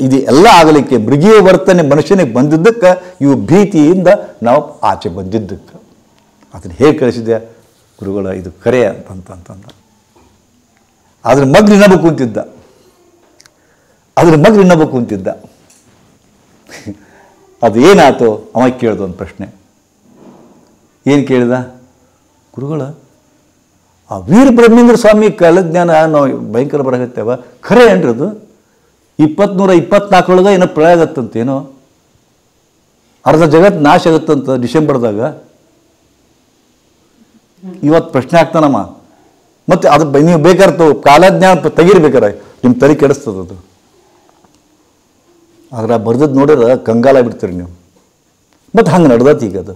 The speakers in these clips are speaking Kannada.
ಇದು ಎಲ್ಲ ಆಗಲಿಕ್ಕೆ ಮೃಗೀಯ ವರ್ತನೆ ಮನುಷ್ಯನಿಗೆ ಬಂದಿದ್ದಕ್ಕೆ ಇವು ಭೀತಿಯಿಂದ ನಾವು ಆಚೆ ಬಂದಿದ್ದಕ್ಕೆ ಅದನ್ನು ಹೇಗೆ ಕಳಿಸಿದೆ ಗುರುಗಳ ಇದು ಕರೆ ಅಂತಂತಂದ. ಅದ್ರ ಮಗ್ಳು ಇನ್ನೊಬ್ಬ ಕುಂತಿದ್ದ, ಅದು ಏನಾಯ್ತು ಅವ ಕೇಳ್ದ ಒಂದು ಪ್ರಶ್ನೆ. ಏನು ಕೇಳಿದ? ಗುರುಗಳ ಆ ವೀರಬ್ರಹ್ಮೇಂದ್ರ ಸ್ವಾಮಿ ಕಾಲಜ್ಞಾನ ನಾವು ಭಯಂಕರ ಬರಗತ್ತೇವ ಖರೆ ಏನ್ರಿ ಅದು? 2124 ಏನೋ ಪ್ರಳಯ ಆಗತ್ತಂತೇನೋ, ಅರ್ಧ ಜಗತ್ತು ನಾಶ ಆಗತ್ತಂತ ಡಿಸೆಂಬರ್ದಾಗ. ಇವತ್ತು ಪ್ರಶ್ನೆ ಆಗ್ತಾನಮ್ಮ. ಮತ್ತು ಅದು ನೀವು ಬೇಕಾದ್ರೆ ಕಾಲಜ್ಞಾನ ತೆಗಿರ್ಬೇಕಾರೆ ನಿಮ್ಮ ತಲೆ ಕೆಡಿಸ್ತದದು. ಆದ್ರೆ ಬರ್ದದ್ದು ನೋಡಿದ್ರೆ ಕಂಗಾಲ ಬಿಡ್ತೀರಿ ನೀವು. ಮತ್ತು ಹಂಗೆ ನಡೆದತ್ತು ಈಗ ಅದು.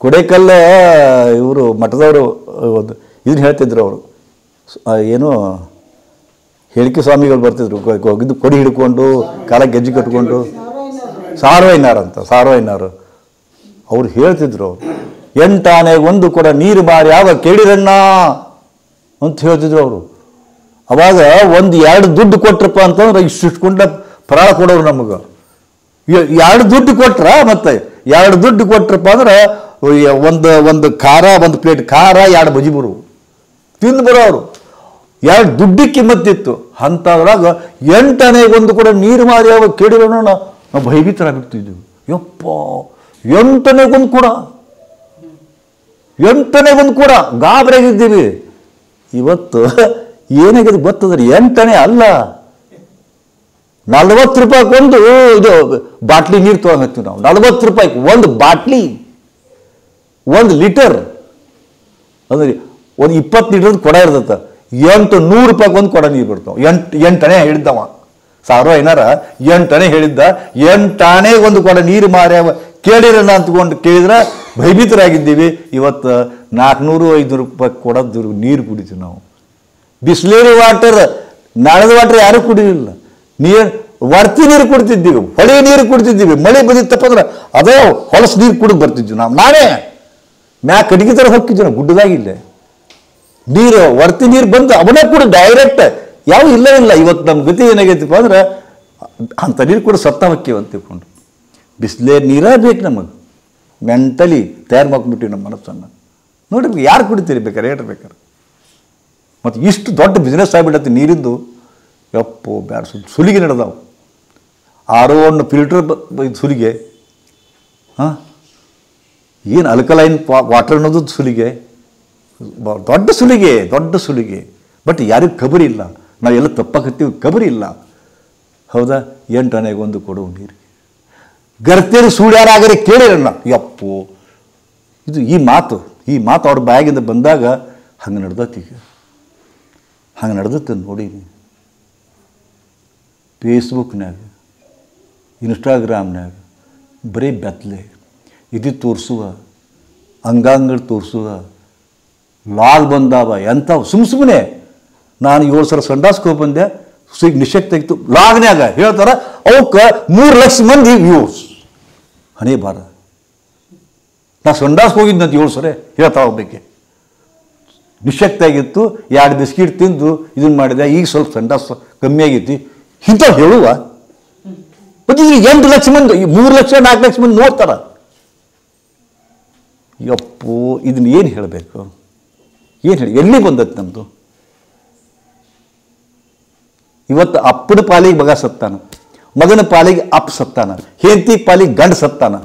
ಕೊಡೇಕಲ್ಲ ಇವರು ಮಠದವರು ಒಂದು ಇದನ್ನು ಹೇಳ್ತಿದ್ರು. ಅವರು ಏನು ಹೇಳಿಕೆ ಸ್ವಾಮಿಗಳು ಬರ್ತಿದ್ರು, ಹೋಗಿದ್ದು ಕೊಡಿ ಹಿಡ್ಕೊಂಡು ಕಾಲ ಗೆಜ್ಜೆ ಕಟ್ಕೊಂಡು, ಸಾರ್ವೈನಾರು ಅವ್ರು ಹೇಳ್ತಿದ್ರು. 8 ಆನೆಗೆ 1 ಕೊಡ ನೀರು ಬಾರಿ ಯಾವ ಕೇಳಿರಣ್ಣ ಅಂತ ಹೇಳ್ತಿದ್ರು ಅವರು. ಅವಾಗ 1-2 ದುಡ್ಡು ಕೊಟ್ರಪ್ಪ ಅಂತಂದ್ರೆ ಇಷ್ಟಿಟ್ಕೊಂಡ ಪರಾಳ ಕೊಡೋರು ನಮಗೆ. 2 ದುಡ್ಡು ಕೊಟ್ರ, ಮತ್ತೆ 2 ದುಡ್ಡು ಕೊಟ್ರಪ್ಪ ಅಂದ್ರೆ ಒಂದು ಖಾರ, 1 ಪ್ಲೇಟ್ ಖಾರ, 2 ಬಜಿ ಬರು ತಿಂದು ಬರೋರು. 2 ದುಡ್ಡಿಗೆ ಕಿಮ್ಮತ್ತಿತ್ತು. ಅಂಥದ್ರಾಗ 8 ಆನೆಗೆ 1 ಕೂಡ ನೀರು ಮಾರಿ ಯಾವ ಕೇಳಿರೋಣ ನಾವು ಭಯಭೀತರಾಗಿರ್ತಿದ್ವಿ. ಯಪ್ಪ 8 ಆನೆಗೆ 1 ಕೂಡ, 8 ಆನೆಗೆ 1 ಕೂಡ ಗಾಬರಿಯಾಗಿದ್ದೀವಿ. ಇವತ್ತು ಏನಾಗಿದೆ ಗೊತ್ತದ್ರಿ? 8 ಆನೆ ಅಲ್ಲ, 40 ರೂಪಾಯಿಗೊಂದು ಇದು ಬಾಟ್ಲಿ ನೀರು ತೊಗೊಂಡ್ತೀವಿ ನಾವು. 40 ರೂಪಾಯಿಗೆ 1 ಬಾಟ್ಲಿ, 1 ಲೀಟರ್ ಅಂದ್ರೆ ಒಂದು 20 ಲೀಟರ್ ಕೊಡ ಇರ್ತದೆ. 100 ರೂಪಾಯಿಗೆ 1 ಕೊಡ ನೀರು ಬರ್ತಾವೆ. 8 ಆನೆ ಹೇಳಿದ್ದವ ಸಾರ್ವೈನಾರ. 8 ಆನೆ ಹೇಳಿದ್ದ. 8 ಆನೆಗೆ 1 ಕೊಡ ನೀರು ಮಾರ್ಯಾವ ಕೇಳಿರಲ್ಲ ಅಂತಕೊಂಡು ಕೇಳಿದ್ರೆ ಭಯಭೀತರಾಗಿದ್ದೀವಿ. ಇವತ್ತು 400-500 ರೂಪಾಯಿ ಕೊಡೋದು ನೀರು ಕುಡಿತೀವಿ ನಾವು. ಬಿಸ್ಲೇರಿ ವಾಟರ್, ನಾಳದ ವಾಟರ್ ಯಾರೂ ಕುಡಿಲಿಲ್ಲ. ವರ್ತಿ ನೀರು ಕುಡ್ತಿದ್ದೀವಿ, ಹೊಳೆ ನೀರು ಕುಡ್ತಿದ್ದೀವಿ. ಮಳೆ ಬಂದಿತ್ತಪ್ಪ ಅಂದ್ರೆ ಅದೇ ಹೊಲಸು ನೀರು ಕುಡಿದು ಬರ್ತಿದ್ವಿ ನಾವು. ನಾವೇ ಮ್ಯಾಕ್ ಅಡಿಗೆ ಥರ ಹೋಗ್ತಿದ್ವಿ ನಾವು ಗುಡ್ಡದಾಗಿಲ್ಲ. ನೀರು ವರ್ತಿ ನೀರು ಬಂದು ಅವನೇ ಕೂಡ ಡೈರೆಕ್ಟ್ ಯಾವ ಇಲ್ಲ. ಇವತ್ತು ನಮ್ಮ ಗತಿ ಏನಾಗೈತಪ್ಪ ಅಂದ್ರೆ ಅಂಥ ನೀರು ಕೂಡ ಸತ್ತ ಹೊಕ್ಕೇವೆ ಅಂತ ತಿಳ್ಕೊಂಡು. ಬಿಸ್ಲೇರಿ ನೀರೇ ಬೇಕು ನಮಗೆ. ಮೆಂಟಲಿ ತಯಾರು ಮಾಡ್ಕೊಂಡ್ಬಿಟ್ಟಿವಿ ನಮ್ಮ ಮನಸ್ಸನ್ನು. ನೋಡ್ರಿ ಯಾರು ಕುಡಿತೀರಿ ಬೇಕಾರೆ ಹೇಳ್ಬೇಕಾರೆ. ಮತ್ತು ಇಷ್ಟು ದೊಡ್ಡ ಬಿಸ್ನೆಸ್ ಆಗಿಬಿಡತ್ತೆ ನೀರಿಂದು. ಯಪ್ಪೋ ಬ್ಯಾಡ ಸುಲಿಗೆ ನಡೆದಾವು. RO1 ಫಿಲ್ಟರ್ ಸುಲಿಗೆ, ಏನು ಅಲ್ಕಲೈನ್ ವಾಟರ್ ಅನ್ನೋದು ಸುಲಿಗೆ, ದೊಡ್ಡ ಸುಲಿಗೆ. ಬಟ್ ಯಾರಿಗೂ ಖಬರಿ ಇಲ್ಲ. ನಾವೆಲ್ಲ ತಪ್ಪಾಕತ್ತೀವಿ, ಖಬರಿ ಇಲ್ಲ. ಹೌದಾ? 8 ಆನೆಗೆ 1 ಕೊಡುವು ನೀರಿಗೆ ಗರ್ತೇರಿ ಸುಳ್ಯಾರಾಗರೆ ಕೇಳಿರಣ್ಣ. ಯಪ್ಪೋ ಇದು ಈ ಮಾತು ಅವ್ರ ಬಾಯಾಗಿಂದ ಬಂದಾಗ ಹಂಗೆ ನಡೆದತ್ತೀಗ. ಹಂಗೆ ನಡೆದತ್ತೆ ನೋಡಿ. ಫೇಸ್ಬುಕ್ನಾಗ, ಇನ್ಸ್ಟಾಗ್ರಾಮ್ನಾಗ ಬರೀ ಬೆತ್ತಲೆ ಇದು ತೋರಿಸುವ, ಅಂಗಾಂಗಗಳು ತೋರಿಸುವ ಲಾಗ್ ಬಂದಾವ. ಎಂಥವು ಸುಮ್ಮನೆ ನಾನು 7 ಸಲ ಸಂಡಾಸ್ಕೊ ಬಂದೆ, ನಿಶಕ್ತಿ ತೆಗಿತು ಲಾಗ್ನ್ಯಾಗ ಹೇಳ್ತಾರ. ಅವಕ್ಕೆ 3 ಲಕ್ಷ ಮಂದಿ ವ್ಯೂಸ್. ಹಣೆ ಬಾರ. ನಾ ಸಂಡಾಸ್ಗೆ ಹೋಗಿದ್ದಂತ 7 ಸಲ ಹೇಳ್ತಾ ಹೋಗ್ಬೇಕೆ. ನಿಶಕ್ತಿ ಆಗಿತ್ತು, 2 ಬಿಸ್ಕಿಟ್ ತಿಂದು ಇದನ್ನು ಮಾಡಿದೆ. ಈಗ ಸ್ವಲ್ಪ ಸಂಡಾಸ್ ಕಮ್ಮಿ ಆಗೈತಿ. ಇಂಥವು ಹೇಳುವ. ಮತ್ತು ಇದು 8 ಲಕ್ಷ ಮಂದಿ, 3 ಲಕ್ಷ 4 ಲಕ್ಷ ಮಂದಿ ನೋಡ್ತಾರ. ಯಪ್ಪೋ ಇದನ್ನ ಏನು ಹೇಳಬೇಕು? ಏನು ಹೇಳಿ ಎಲ್ಲಿ ಬಂದದ್ದು ನಮ್ಮದು? ಇವತ್ತು ಅಪ್ಪನ ಪಾಲಿಗೆ ಮಗ ಸತ್ತಾನ, ಮಗನ ಪಾಲಿಗೆ ಅಪ್ಪ ಸತ್ತಾನ, ಹೆಂಡತಿ ಪಾಲಿಗೆ ಗಂಡ ಸತ್ತಾನ.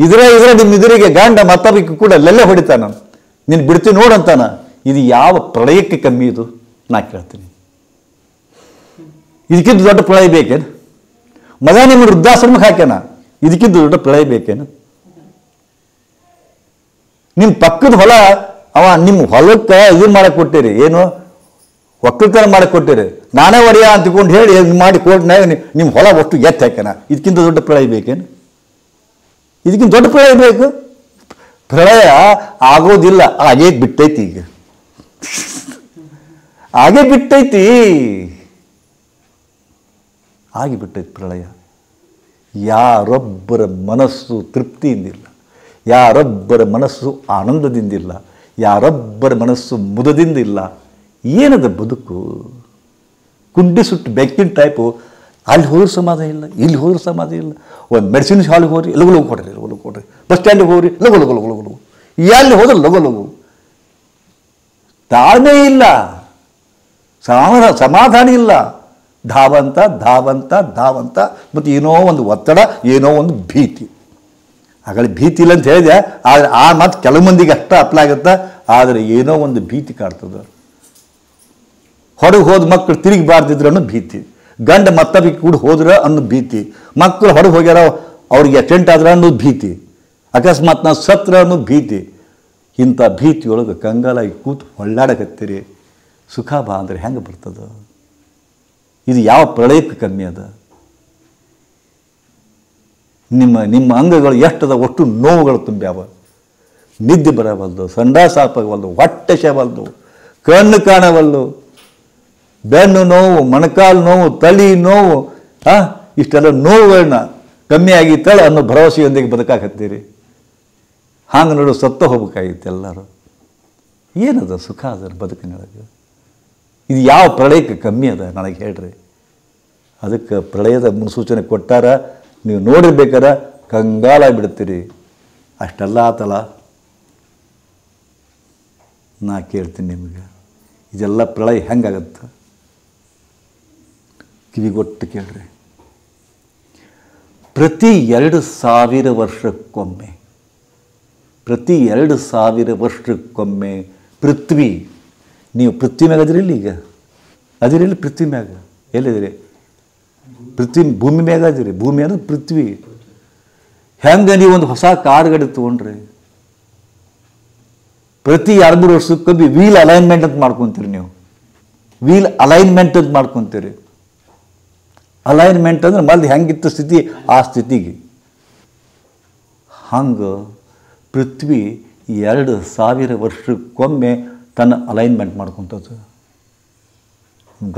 ಇದ್ರೆ ನಿಮ್ಮ ಎದುರಿಗೆ ಗಂಡ ಮತ್ತೊಬ್ಬಕ್ಕೆ ಕೂಡ ಲೆಲ್ಲೆ ಹೊಡಿತಾನ. ನೀನು ಬಿಡ್ತೀನಿ ನೋಡಂತಾನ. ಇದು ಯಾವ ಪ್ರಳಯಕ್ಕೆ ಕಮ್ಮಿ ಇದು? ನಾ ಕೇಳ್ತೀನಿ. ಇದಕ್ಕಿಂತ ದೊಡ್ಡ ಪ್ರಳಯ ಬೇಕೇನು? ಮಗ ನಿಮ್ಮ ವೃದ್ಧಾಶ್ರಮಕ್ಕೆ ಹಾಕ್ಯಾನ, ಇದಕ್ಕಿಂತ ದೊಡ್ಡ ಪ್ರಳಯ ಬೇಕೇನು? ನಿಮ್ಮ ಪಕ್ಕದ ಹೊಲ ಅವ ನಿಮ್ಮ ಹೊಲಕ್ಕೆ ಇದನ್ನು ಮಾಡಕ್ಕೆ ಕೊಟ್ಟಿರಿ, ಏನು ಒಕ್ಕಲ್ತನ ಮಾಡಕ್ಕೆ ಕೊಟ್ಟಿರಿ. ನಾನೇ ಒಡೆಯ ಅಂತಕೊಂಡು ಹೇಳಿ ಮಾಡಿ ಕೋರ್ಟ್ನಾಗ ನಿಮ್ಮ ಹೊಲ ಒಟ್ಟು ಎತ್ತು ಹಾಕ್ಯಾನ. ಇದಕ್ಕಿಂತ ದೊಡ್ಡ ಪ್ರಳಯ ಬೇಕೇನು? ಇದಕ್ಕಿಂತ ದೊಡ್ಡ ಪ್ರಳಯ ಬೇಕು? ಪ್ರಳಯ ಆಗೋದಿಲ್ಲ, ಹಾಗೇ ಬಿಟ್ಟೈತಿ. ಈಗ ಹಾಗೆ ಬಿಟ್ಟೈತಿ, ಆಗಿಬಿಟ್ಟೈತಿ ಪ್ರಳಯ. ಯಾರೊಬ್ಬರ ಮನಸ್ಸು ತೃಪ್ತಿಯಿಂದಿಲ್ಲ, ಯಾರೊಬ್ಬರ ಮನಸ್ಸು ಆನಂದದಿಂದಿಲ್ಲ, ಯಾರೊಬ್ಬರ ಮನಸ್ಸು ಮುದದಿಂದಿಲ್ಲ. ಏನದ ಬದುಕು? ಕುಂಡಿ ಸುಟ್ಟು ಬೆಕ್ಕಿನ ಟೈಪು. ಅಲ್ಲಿ ಹೋದ್ರೆ ಸಮಾಧಾನ ಇಲ್ಲ, ಇಲ್ಲಿ ಹೋದ್ರೆ ಸಮಾಧಾನ ಇಲ್ಲ. ಒಂದು ಮೆಡಿಸಿನ್ ಹಾಲಿಗೆ ಹೋಗ್ರಿ, ಲಗು ಲಗು ಕೊಡ್ರಿ, ಲಗು ಲಗು ಕೊಡ್ರಿ. ಬಸ್ ಸ್ಟ್ಯಾಂಡಿಗೆ ಹೋಗ್ರಿ, ಲಗು ಲಗು ಲಗು ಲಗು ಲಗು. ಎಲ್ಲಿ ಹೋದ್ರೆ ಲಗು ಲಗು. ತಾಳ್ಮೆ ಇಲ್ಲ, ಸಮಾಧಾನ ಇಲ್ಲ. ಧಾವಂತ ಧಾವಂತ ಧಾವಂತ. ಮತ್ತು ಏನೋ ಒಂದು ಒತ್ತಡ, ಏನೋ ಒಂದು ಭೀತಿ. ಹಾಗಾಗಿ ಭೀತಿ ಇಲ್ಲ ಅಂತ ಹೇಳಿದೆ, ಆದರೆ ಆ ಮಾತು ಕೆಲವು ಮಂದಿಗೆ ಅಷ್ಟೇ ಅಪ್ಲೈ ಆಗುತ್ತೆ. ಆದರೆ ಏನೋ ಒಂದು ಭೀತಿ ಕಾಡ್ತದೆ. ಹೊರಗೆ ಹೋದ ಮಕ್ಕಳು ತಿರುಗಿಬಾರ್ದಿದ್ರು ಅನ್ನೋ ಭೀತಿ, ಗಂಡ ಮತ್ತೊಬ್ಬ ಕೂಡ ಹೋದ್ರೆ ಅನ್ನೋ ಭೀತಿ, ಮಕ್ಕಳು ಹೊರಗೆ ಹೋಗ್ಯಾರ ಅವ್ರಿಗೆ ಅಟೆಂಟ್ ಆದ್ರೆ ಅನ್ನೋದು ಭೀತಿ, ಅಕಸ್ಮಾತ್ ನಾವು ಸತ್ರ ಅನ್ನೋದು ಭೀತಿ. ಇಂಥ ಭೀತಿಯೊಳಗೆ ಕಂಗಾಲಾಗಿ ಕೂತು ಹೊಳ್ಳಾಡಕತ್ತೀರಿ. ಸುಖ ಬಾ ಅಂದರೆ ಹೆಂಗೆ ಬರ್ತದ? ಇದು ಯಾವ ಪ್ರಳಯಕ್ಕೆ ಕಮ್ಮಿ ಅದ? ನಿಮ್ಮ ಅಂಗಗಳು ಎಷ್ಟದ ಒಟ್ಟು ನೋವುಗಳು ತುಂಬ್ಯಾವ. ನಿದ್ದೆ ಬರವಲ್ದು, ಸಂಡಾಸ ಸಾಪಾಗವಲ್ದು, ಹೊಟ್ಟೆ ಸೇವಲ್ದು, ಕಣ್ಣು ಕಾಣವಲ್ದು, ಬೆನ್ನು ನೋವು, ಮೊಣಕಾಲು ನೋವು, ತಲೆ ನೋವು, ಇಷ್ಟೆಲ್ಲ ನೋವುಗಳನ್ನ ಕಮ್ಮಿ ಆಗಿತ್ತಲ್ಲ ಅನ್ನೋ ಭರವಸೆಯೊಂದಿಗೆ ಬದುಕಾಕತ್ತೀರಿ. ಹಾಂಗೆ ನೋಡು ಸತ್ತ ಹೋಗ್ಬೇಕಾಗಿತ್ತು ಎಲ್ಲರೂ. ಏನದ ಸುಖ ಅದ ಬದುಕಿನೊಳಗೆ? ಇದು ಯಾವ ಪ್ರಳಯಕ್ಕೆ ಕಮ್ಮಿ ಅದ ನನಗೆ ಹೇಳ್ರಿ. ಅದಕ್ಕೆ ಪ್ರಳಯದ ಮುನ್ಸೂಚನೆ ಕೊಟ್ಟಾರ, ನೀವು ನೋಡಿರ್ಬೇಕಾರೆ ಕಂಗಾಲಾಗ್ಬಿಡ್ತೀರಿ. ಅಷ್ಟೆಲ್ಲ ಆತಲ್ಲ. ನಾ ಕೇಳ್ತೀನಿ ನಿಮಗೆ, ಇದೆಲ್ಲ ಪ್ರಳಯ ಹೆಂಗಾಗತ್ತೆ? ಕಿವಿಗೊಟ್ಟು ಕೇಳ್ರಿ. ಪ್ರತಿ 2000 ವರ್ಷಕ್ಕೊಮ್ಮೆ, ಪ್ರತಿ 2000 ವರ್ಷಕ್ಕೊಮ್ಮೆ ಪೃಥ್ವಿ, ನೀವು ಪೃಥ್ವಿ ಮ್ಯಾಗ ಅದಿರಿಲ್ಲ, ಈಗ ಅದಿರಿಲ್ಲ ಪೃಥ್ವಿ ಮ್ಯಾಗ, ಎಲ್ಲಿದ್ದೀರಿ? ಪೃಥ್ವಿ ಭೂಮಿ ಮ್ಯಾಗ ಅದಿರಿ. ಭೂಮಿ ಅನ್ನೋದು ಪೃಥ್ವಿ. ಹೆಂಗೆ ನೀವು ಒಂದು ಹೊಸ ಕಾರ್ ಗಾಡಿ ತೊಗೊಂಡ್ರಿ, ಪ್ರತಿ 2-3 ವರ್ಷಕ್ಕೊಮ್ಮೆ ವೀಲ್ ಅಲೈನ್ಮೆಂಟ್ ಅಂತ ಮಾಡ್ಕೊತೀರಿ. ನೀವು ವೀಲ್ ಅಲೈನ್ಮೆಂಟ್ ಅಂತ ಮಾಡ್ಕೊತೀರಿ. ಅಲೈನ್ಮೆಂಟ್ ಅಂದ್ರೆ ಮೊದಲು ಹೆಂಗಿತ್ತು ಸ್ಥಿತಿ ಆ ಸ್ಥಿತಿಗೆ. ಹಂಗೆ ಪೃಥ್ವಿ 2000 ವರ್ಷಕ್ಕೊಮ್ಮೆ ತನ್ನ ಅಲೈನ್ಮೆಂಟ್ ಮಾಡ್ಕೊತದ್ದು.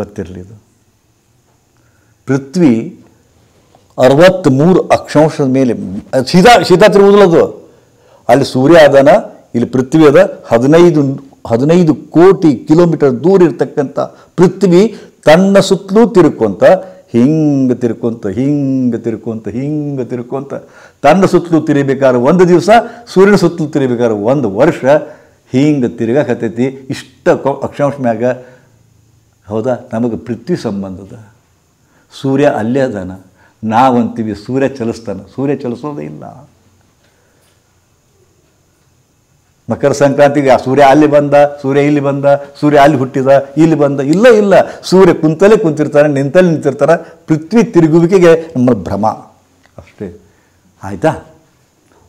ಗೊತ್ತಿರಲಿ ಇದು. ಪೃಥ್ವಿ 63 ಅಕ್ಷಾಂಶದ ಮೇಲೆ ಸೀದಾ ತಿರುಗುವುದಿಲ್ಲದು. ಅಲ್ಲಿ ಸೂರ್ಯ ಅದಾನ, ಇಲ್ಲಿ ಪೃಥ್ವಿ ಅದ. 15 ಕೋಟಿ ಕಿಲೋಮೀಟರ್ ದೂರ ಇರ್ತಕ್ಕಂಥ ಪೃಥ್ವಿ ತನ್ನ ಸುತ್ತಲೂ ತಿರುಕೊಂತ ಹಿಂಗೆ ತಿರ್ಕೊಂತ ಹಿಂಗೆ ತಿರ್ಕೊಂತ ಹಿಂಗೆ ತಿರ್ಕೊಂತ ತನ್ನ ಸುತ್ತಲೂ ತಿರುಗಬೇಕಾದ್ರೆ 1 ದಿವಸ, ಸೂರ್ಯನ ಸುತ್ತಲೂ ತಿರುಗಬೇಕಾದ್ರೆ 1 ವರ್ಷ ಹಿಂಗೆ ತಿರುಗಾಕತ್ತೈತಿ. ಇಷ್ಟ ಅಕ್ಷಾಂಶ ಮ್ಯಾಗ. ಹೌದಾ? ನಮಗೆ ಪೃಥ್ವಿ ಸಂಬಂಧದ. ಸೂರ್ಯ ಅಲ್ಲೇ ಅದಾನ. ನಾವಂತೀವಿ ಸೂರ್ಯ ಚಲಿಸ್ತಾನೆ. ಸೂರ್ಯ ಚಲಿಸೋದೇ ಇಲ್ಲ. ಮಕರ ಸಂಕ್ರಾಂತಿಗೆ ಸೂರ್ಯ ಅಲ್ಲಿ ಬಂದ, ಸೂರ್ಯ ಇಲ್ಲಿ ಬಂದ, ಸೂರ್ಯ ಅಲ್ಲಿ ಹುಟ್ಟಿದ, ಇಲ್ಲಿ ಬಂದ. ಇಲ್ಲ ಇಲ್ಲ, ಸೂರ್ಯ ಕುಂತಲೇ ಕುಂತಿರ್ತಾನೆ, ನಿಂತಲ್ಲಿ ನಿಂತಿರ್ತಾನೆ. ಪೃಥ್ವಿ ತಿರುಗುವಿಕೆಗೆ ನಮ್ಮ ಭ್ರಮ ಅಷ್ಟೇ. ಆಯಿತಾ?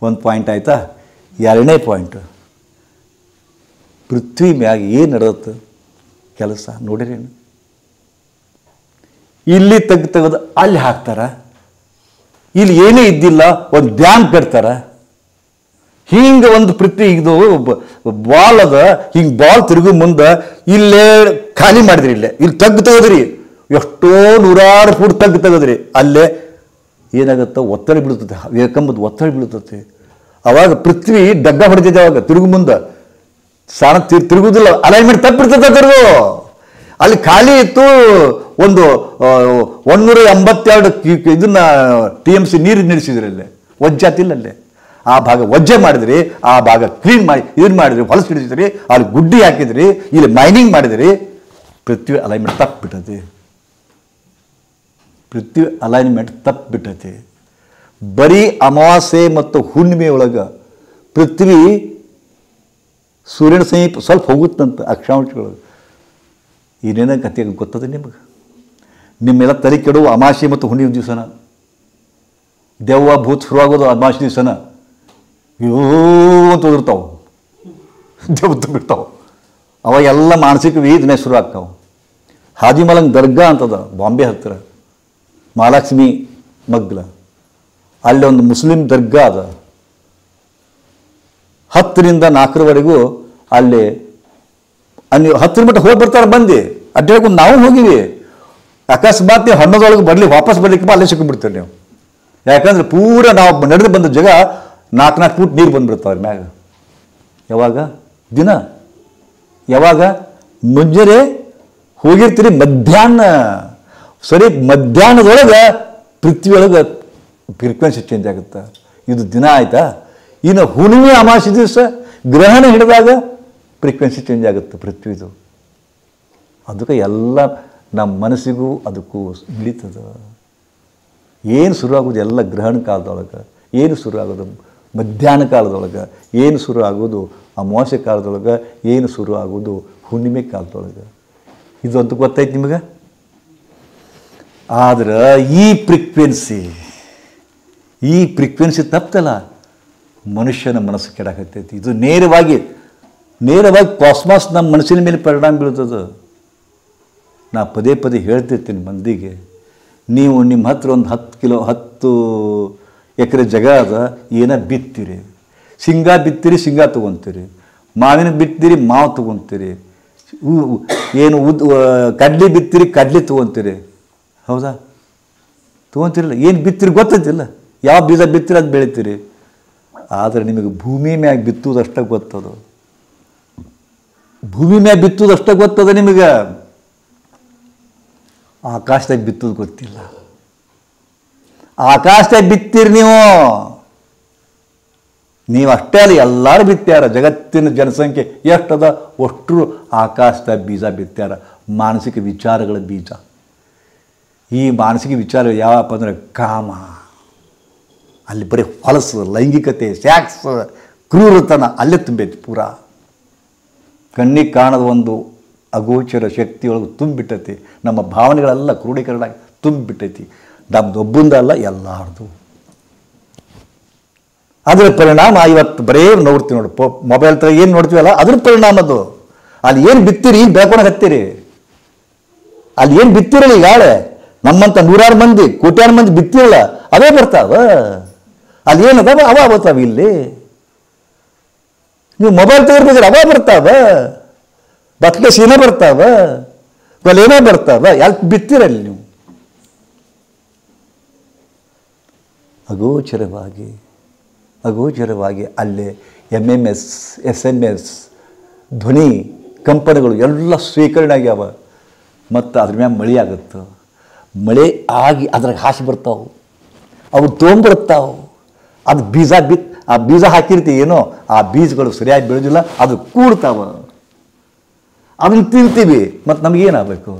1 ಪಾಯಿಂಟ್ ಆಯಿತಾ? 2ನೇ ಪಾಯಿಂಟ್, ಪೃಥ್ವಿ ಮ್ಯಾಗ ಏನು ನಡೆದತ್ತು ಕೆಲಸ ನೋಡಿರೇನು? ಇಲ್ಲಿ ತೆಗೆದು ಅಲ್ಲಿ ಹಾಕ್ತಾರ. ಇಲ್ಲಿ ಏನೇ ಇದ್ದಿಲ್ಲ, ಒಂದು ಡ್ಯಾಮ್ ಕಟ್ತಾರ. ಹಿಂಗೆ ಒಂದು ಪೃಥ್ವಿ ಇದು ಬಾಲ್ ಅದ, ಹಿಂಗೆ ಬಾಲ್ ತಿರುಗು ಮುಂದೆ ಇಲ್ಲೇ ಖಾಲಿ ಮಾಡಿದ್ರಿ. ಇಲ್ಲಿ ತೆಗೆದ್ರಿ, ಎಷ್ಟೋ 100 ಫೂಟ್ ತೆಗೆದ್ರಿ. ಅಲ್ಲೇ ಏನಾಗುತ್ತೆ? ಒತ್ತಡ ಬೀಳ್ತದೆ, ಏಕಂಬುದು ಒತ್ತಡ ಬೀಳ್ತದೆ. ಅವಾಗ ಪೃಥ್ವಿ ಡಗ್ಗ ಹೊಡೆದಿದೆ. ಅವಾಗ ತಿರುಗು ಮುಂದೆ ತಿರುಗುದಿಲ್ಲ, ಅಲೈನ್ಮೆಂಟ್ ತಪ್ಪಿರ್ತದೆ. ತಿರುಗು ಅಲ್ಲಿ ಖಾಲಿ ಇತ್ತು. ಒಂದು 182 ಇದನ್ನ TMC ನೀರು ನಿಲ್ಲಿಸಿದ್ರಿ. ಅಲ್ಲೇ ಒಜ್ಜಾತಿಲ್ಲ. ಅಲ್ಲೇ ಆ ಭಾಗ ಒಜ್ಜೆ ಮಾಡಿದ್ರಿ, ಆ ಭಾಗ ಕ್ಲೀನ್ ಮಾಡಿ ಇದನ್ನು ಮಾಡಿದ್ರಿ, ಹೊಲಸು ಹಿಡಿಸಿದ್ರಿ, ಅಲ್ಲಿ ಗುಡ್ಡಿ ಹಾಕಿದ್ರಿ, ಇಲ್ಲಿ ಮೈನಿಂಗ್ ಮಾಡಿದ್ರಿ. ಪೃಥ್ವಿ ಅಲೈನ್ಮೆಂಟ್ ತಪ್ಪಿಬಿಟ್ಟತಿ. ಪೃಥ್ವಿ ಅಲೈನ್ಮೆಂಟ್ ತಪ್ಪಿಬಿಟ್ಟತಿ. ಬರೀ ಅಮಾವಾಸ್ಯೆ ಮತ್ತು ಹುಣ್ಣಿಮೆ ಒಳಗೆ ಪೃಥ್ವಿ ಸೂರ್ಯನ ಸಮೀಪ ಸ್ವಲ್ಪ ಹೋಗುತ್ತಂತ ಅಕ್ಷಾಂಶಗಳೊಳಗೆ. ಏನೇನೋ ಕಥೆ ಗೊತ್ತದ ನಿಮಗೆ? ನಿಮ್ಮೆಲ್ಲ ತಲೆ ಕೆಡುವ ಅಮಾವಾಸ್ಯೆ ಮತ್ತು ಹುಣ್ಣಿಮೆ ದಿವಸನ. ದೆವ್ವ ಭೂತ್ ಶುರುವಾಗೋದು ಅಮಾವಾಸ್ಯೆ ದಿವಸನ. ಅಯ್ಯೋ ಅಂತ ಓದಿರ್ತಾವೆ, ದೆವ್ವ ತುಂಬಿರ್ತಾವೆ. ಅವಾಗೆಲ್ಲ ಮಾನಸಿಕ ವೇದನೆ ಶುರು ಆಗ್ತಾವೆ. ಹಾಜಿಮಲಂಗ್ ದರ್ಗಾ ಅಂತದ ಬಾಂಬೆ ಹತ್ತಿರ, ಮಹಾಲಕ್ಷ್ಮಿ ಮಗ್ಲ. ಅಲ್ಲಿ ಒಂದು ಮುಸ್ಲಿಂ ದರ್ಗಾ ಅದ. 10 ರಿಂದ 4ರವರೆಗೂ ಅಲ್ಲಿ 10 ಮಟ್ಟ ಹೋಗಿ ಬರ್ತಾರೆ ಮಂದಿ. ಅಡ್ಡಾಡ್ಕೊಂಡು ನಾವು ಹೋಗಿವಿ. ಅಕಸ್ಮಾತ್ ನೀವು 11 ಬರಲಿ, ವಾಪಸ್ ಬರ್ಲಿಕ್ಕೆ ಅಲ್ಲೇ ಸಿಕ್ಕಿಬಿಡ್ತೀರಿ ನೀವು. ಯಾಕಂದ್ರೆ ಪೂರ ನಾವು ನಡೆದು ಬಂದ ಜಾಗ 4 ಫೂಟ್ ನೀರು ಬಂದ್ಬಿಡ್ತಾವೆ ಮ್ಯಾಗ. ಯಾವಾಗ? ದಿನ ಯಾವಾಗ? ಮುಂಜಾನೆ ಹೋಗಿರ್ತೀರಿ, ಮಧ್ಯಾಹ್ನ ಸರಿ ಮಧ್ಯಾಹ್ನದೊಳಗೆ ಪೃಥ್ವಿ ಒಳಗೆ ಫ್ರೀಕ್ವೆನ್ಸಿ ಚೇಂಜ್ ಆಗುತ್ತೆ. ಇದು ದಿನ ಆಯ್ತಾ. ಇನ್ನು ಹುಣ್ಣಿಮೆ ಅಮಾವಾಸ್ಯೆ ದಿವಸ ಗ್ರಹಣ ಹಿಡಿದಾಗ ಫ್ರೀಕ್ವೆನ್ಸಿ ಚೇಂಜ್ ಆಗುತ್ತೆ ಪೃಥ್ವಿದು. ಅದಕ್ಕೆ ಎಲ್ಲ ನಮ್ಮ ಮನಸ್ಸಿಗೂ ಅದಕ್ಕೂ ಇಳಿತದ. ಏನು ಶುರುವಾಗೋದು ಎಲ್ಲ ಗ್ರಹಣ ಕಾಲದೊಳಗೆ, ಏನು ಶುರು ಆಗೋದು ಮಧ್ಯಾಹ್ನ ಕಾಲದೊಳಗೆ, ಏನು ಶುರು ಆಗೋದು ಅಮಾವಾಸ್ಯೆ ಕಾಲದೊಳಗೆ, ಏನು ಶುರು ಆಗೋದು ಹುಣ್ಣಿಮೆ ಕಾಲದೊಳಗೆ. ಇದು ಅಂತ ಗೊತ್ತೈತೆ ನಿಮಗೆ. ಆದ್ರೆ ಈ ಫ್ರೀಕ್ವೆನ್ಸಿ ತಪ್ಪಲ್ಲ, ಮನುಷ್ಯನ ಮನಸ್ಸು ಕೆಡಕತ್ತೈತಿ. ಇದು ನೇರವಾಗಿ ಕಾಸ್ಮಾಸ್ ನಮ್ಮ ಮನಸ್ಸಿನ ಮೇಲೆ ಪರಿಣಾಮ ಬೀಳ್ತದೆ. ನಾ ಪದೇ ಹೇಳ್ತಿರ್ತೀನಿ ಮಂದಿಗೆ, ನೀವು ನಿಮ್ಮ ಹತ್ರ ಒಂದು 10 ಎಕರೆ ಜಾಗ ಅದ, ಏನೋ ಬಿತ್ತೀರಿ, ಶೇಂಗಾ ಬಿತ್ತೀರಿ, ಶೇಂಗಾ ತೊಗೊತೀರಿ, ಮಾವಿನ ಬಿತ್ತೀರಿ, ಮಾವು ತೊಗೊತೀರಿ, ಏನು ಕಡ್ಲಿ ಬಿತ್ತೀರಿ, ಕಡ್ಲಿ ತೊಗೊತೀರಿ. ಹೌದಾ? ತೊಗೊತೀರಲ್ಲ. ಏನು ಬಿತ್ತೀರಿ ಗೊತ್ತೈತಿಲ್ಲ, ಯಾವ ಬೀಜ ಬಿತ್ತೀರಿ ಅದು ಬೆಳಿತೀರಿ. ಆದರೆ ನಿಮಗೆ ಭೂಮಿ ಮ್ಯಾಗ ಬಿತ್ತುವುದಷ್ಟೇ ಗೊತ್ತದ. ಭೂಮಿ ಮ್ಯಾಗ ಬಿತ್ತುವುದಷ್ಟೇ ಗೊತ್ತದ ನಿಮಗೆ. ಆಕಾಶದಾಗ ಬಿತ್ತೋದು ಗೊತ್ತಿಲ್ಲ. ಆಕಾಶದಾಗ ಬಿತ್ತೀರಿ ನೀವು ಅಷ್ಟೇ ಅಲ್ಲ, ಎಲ್ಲರೂ ಬಿತ್ತ್ಯಾರ. ಜಗತ್ತಿನ ಜನಸಂಖ್ಯೆ ಎಷ್ಟದ ಅಷ್ಟರು ಆಕಾಶದಾಗ ಬೀಜ ಬಿತ್ತ್ಯಾರ. ಮಾನಸಿಕ ವಿಚಾರಗಳ ಬೀಜ. ಈ ಮಾನಸಿಕ ವಿಚಾರ ಯಾವಪ್ಪ ಅಂದರೆ ಕಾಮ, ಅಲ್ಲಿ ಬರೀ ಹೊಲಸು, ಲೈಂಗಿಕತೆ, ಸ್ಯಾಕ್ಸ್, ಕ್ರೂರತನ ಅಲ್ಲೇ ತುಂಬೈತಿ. ಪೂರಾ ಕಣ್ಣಿಗೆ ಕಾಣದ ಒಂದು ಅಗೋಚರ ಶಕ್ತಿಯೊಳಗೆ ತುಂಬಿಬಿಟ್ಟೈತಿ. ನಮ್ಮ ಭಾವನೆಗಳೆಲ್ಲ ಕ್ರೋಢೀಕರಣ ತುಂಬಿಬಿಟ್ಟೈತಿ. ನಮ್ಮದೊಬ್ಬಂದಲ್ಲ, ಎಲ್ಲಾರ್ದು. ಅದರ ಪರಿಣಾಮ ಇವತ್ತು ಬರೇ ನೋಡ್ತೀವಿ ನೋಡಿ, ಮೊಬೈಲ್ ಥರ ಏನು ನೋಡ್ತೀವಲ್ಲ ಅದ್ರ ಪರಿಣಾಮ ಅದು. ಅಲ್ಲಿ ಏನು ಬಿತ್ತೀರಿ, ಈಗ ಬೆಳ್ಕೊಂಡು ಹತ್ತೀರಿ. ಅಲ್ಲಿ ಏನು ಬಿತ್ತಿರಲ್ಲ ಈಗಾಳೆ, ನಮ್ಮಂಥ 100 ಮಂದಿ, ಕೋಟ್ಯಾನು ಮಂದಿ ಬಿತ್ತಿರಲ್ಲ, ಅವೇ ಬರ್ತಾವ. ಅಲ್ಲಿ ಏನದಾವ ಅವ ಬರ್ತಾವ. ಇಲ್ಲಿ ನೀವು ಮೊಬೈಲ್ ತೆಗಿರ್ಬೇಕಾದ್ರೆ ಅವ ಬರ್ತಾವ, ಬಟ್ಲೆ ಸೀನ ಬರ್ತಾವ, ಕೊಲೇನ ಬರ್ತಾವ. ಯಾಕೆ ಬಿತ್ತಿರಲ್ಲಿ ನೀವು? ಅಗೋಚರವಾಗಿ ಅಲ್ಲೇ MMS, SMS, ಧ್ವನಿ ಕಂಪನಿಗಳು ಎಲ್ಲ ಸ್ವೀಕರಣೆ ಆಗ್ಯಾವ. ಮತ್ತು ಅದ್ರ ಮ್ಯಾಗ ಮಳೆ ಆಗುತ್ತೆ. ಮಳೆ ಆಗಿ ಅದ್ರಾಗ ಹಾಸಿ ಬರ್ತಾವೆ, ಅವು ತೊಗೊಂಬರ್ತಾವೆ. ಅದು ಆ ಬೀಜ ಹಾಕಿರ್ತೀವಿ ಏನೋ, ಆ ಬೀಜಗಳು ಸರಿಯಾಗಿ ಬೆಳೆದಿಲ್ಲ, ಅದು ಕೂಡ್ತಾವ. ಅದನ್ನು ತಿಂತೀವಿ. ಮತ್ತು ನಮಗೇನಾಗಬೇಕು?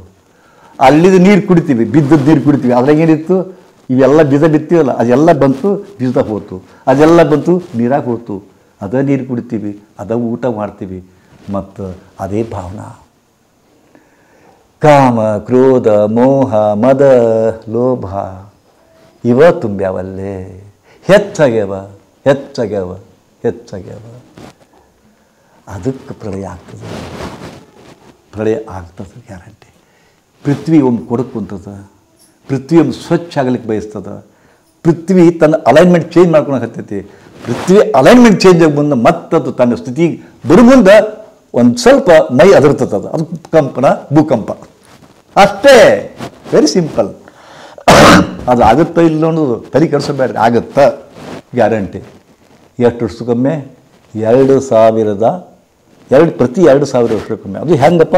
ಅಲ್ಲಿದ್ದು ನೀರು ಕುಡಿತೀವಿ, ಬಿದ್ದದ್ದು ನೀರು ಕುಡಿತೀವಿ. ಅದ್ರಾಗ ಏನಿತ್ತು? ಇವೆಲ್ಲ ಬೀಜ ಬಿತ್ತೀವಲ್ಲ, ಅದೆಲ್ಲ ಬಂತು ಬೀಜದಾಗ ಹೋತು, ಅದೆಲ್ಲ ಬಂತು ನೀರಾಗ ಹೋತು. ಅದೇ ನೀರು ಕುಡಿತೀವಿ, ಅದ ಊಟ ಮಾಡ್ತೀವಿ. ಮತ್ತು ಅದೇ ಭಾವನಾ, ಕಾಮ, ಕ್ರೋಧ, ಮೋಹ, ಮದ, ಲೋಭ ಇವ ತುಂಬ್ಯಾವಲ್ಲೇ. ಹೆಚ್ಚಾಗ್ಯಾವ. ಅದಕ್ಕೆ ಪ್ರಳಯ ಆಗ್ತದೆ ಗ್ಯಾರಂಟಿ. ಪೃಥ್ವಿ ಒಮ್ಮೆ ಕೊಡಕ್ಕೆ ಕುಂತದ. ಪೃಥ್ವಿ ಒಮ್ಮೆ ಸ್ವಚ್ಛ ಆಗಲಿಕ್ಕೆ ಬಯಸ್ತದ. ಪೃಥ್ವಿ ತನ್ನ ಅಲೈನ್ಮೆಂಟ್ ಚೇಂಜ್ ಮಾಡ್ಕೊಂಡು ಹತ್ತೈತಿ. ಪೃಥ್ವಿ ಅಲೈನ್ಮೆಂಟ್ ಚೇಂಜ್ ಆಗಿ ಬಂದು ಮತ್ತದು ತನ್ನ ಸ್ಥಿತಿಗೆ ಬರೋ ಮುಂದೆ ಒಂದು ಸ್ವಲ್ಪ ಮೈ ಅದರ್ತದ. ಅದು ಭೂಕಂಪ ಅಷ್ಟೇ. Very simple. ಅದು ಆಗುತ್ತೋ ಇಲ್ಲ ಅನ್ನೋದು ತಲೆ ಕೆಡಿಸಬೇಡ. ಆಗುತ್ತಾ ಗ್ಯಾರಂಟಿ. ಎಷ್ಟು ವರ್ಷಕ್ಕೊಮ್ಮೆ? 2000 ಪ್ರತಿ 2000 ವರ್ಷಕ್ಕೊಮ್ಮೆ. ಅದು ಹೆಂಗಪ್ಪ?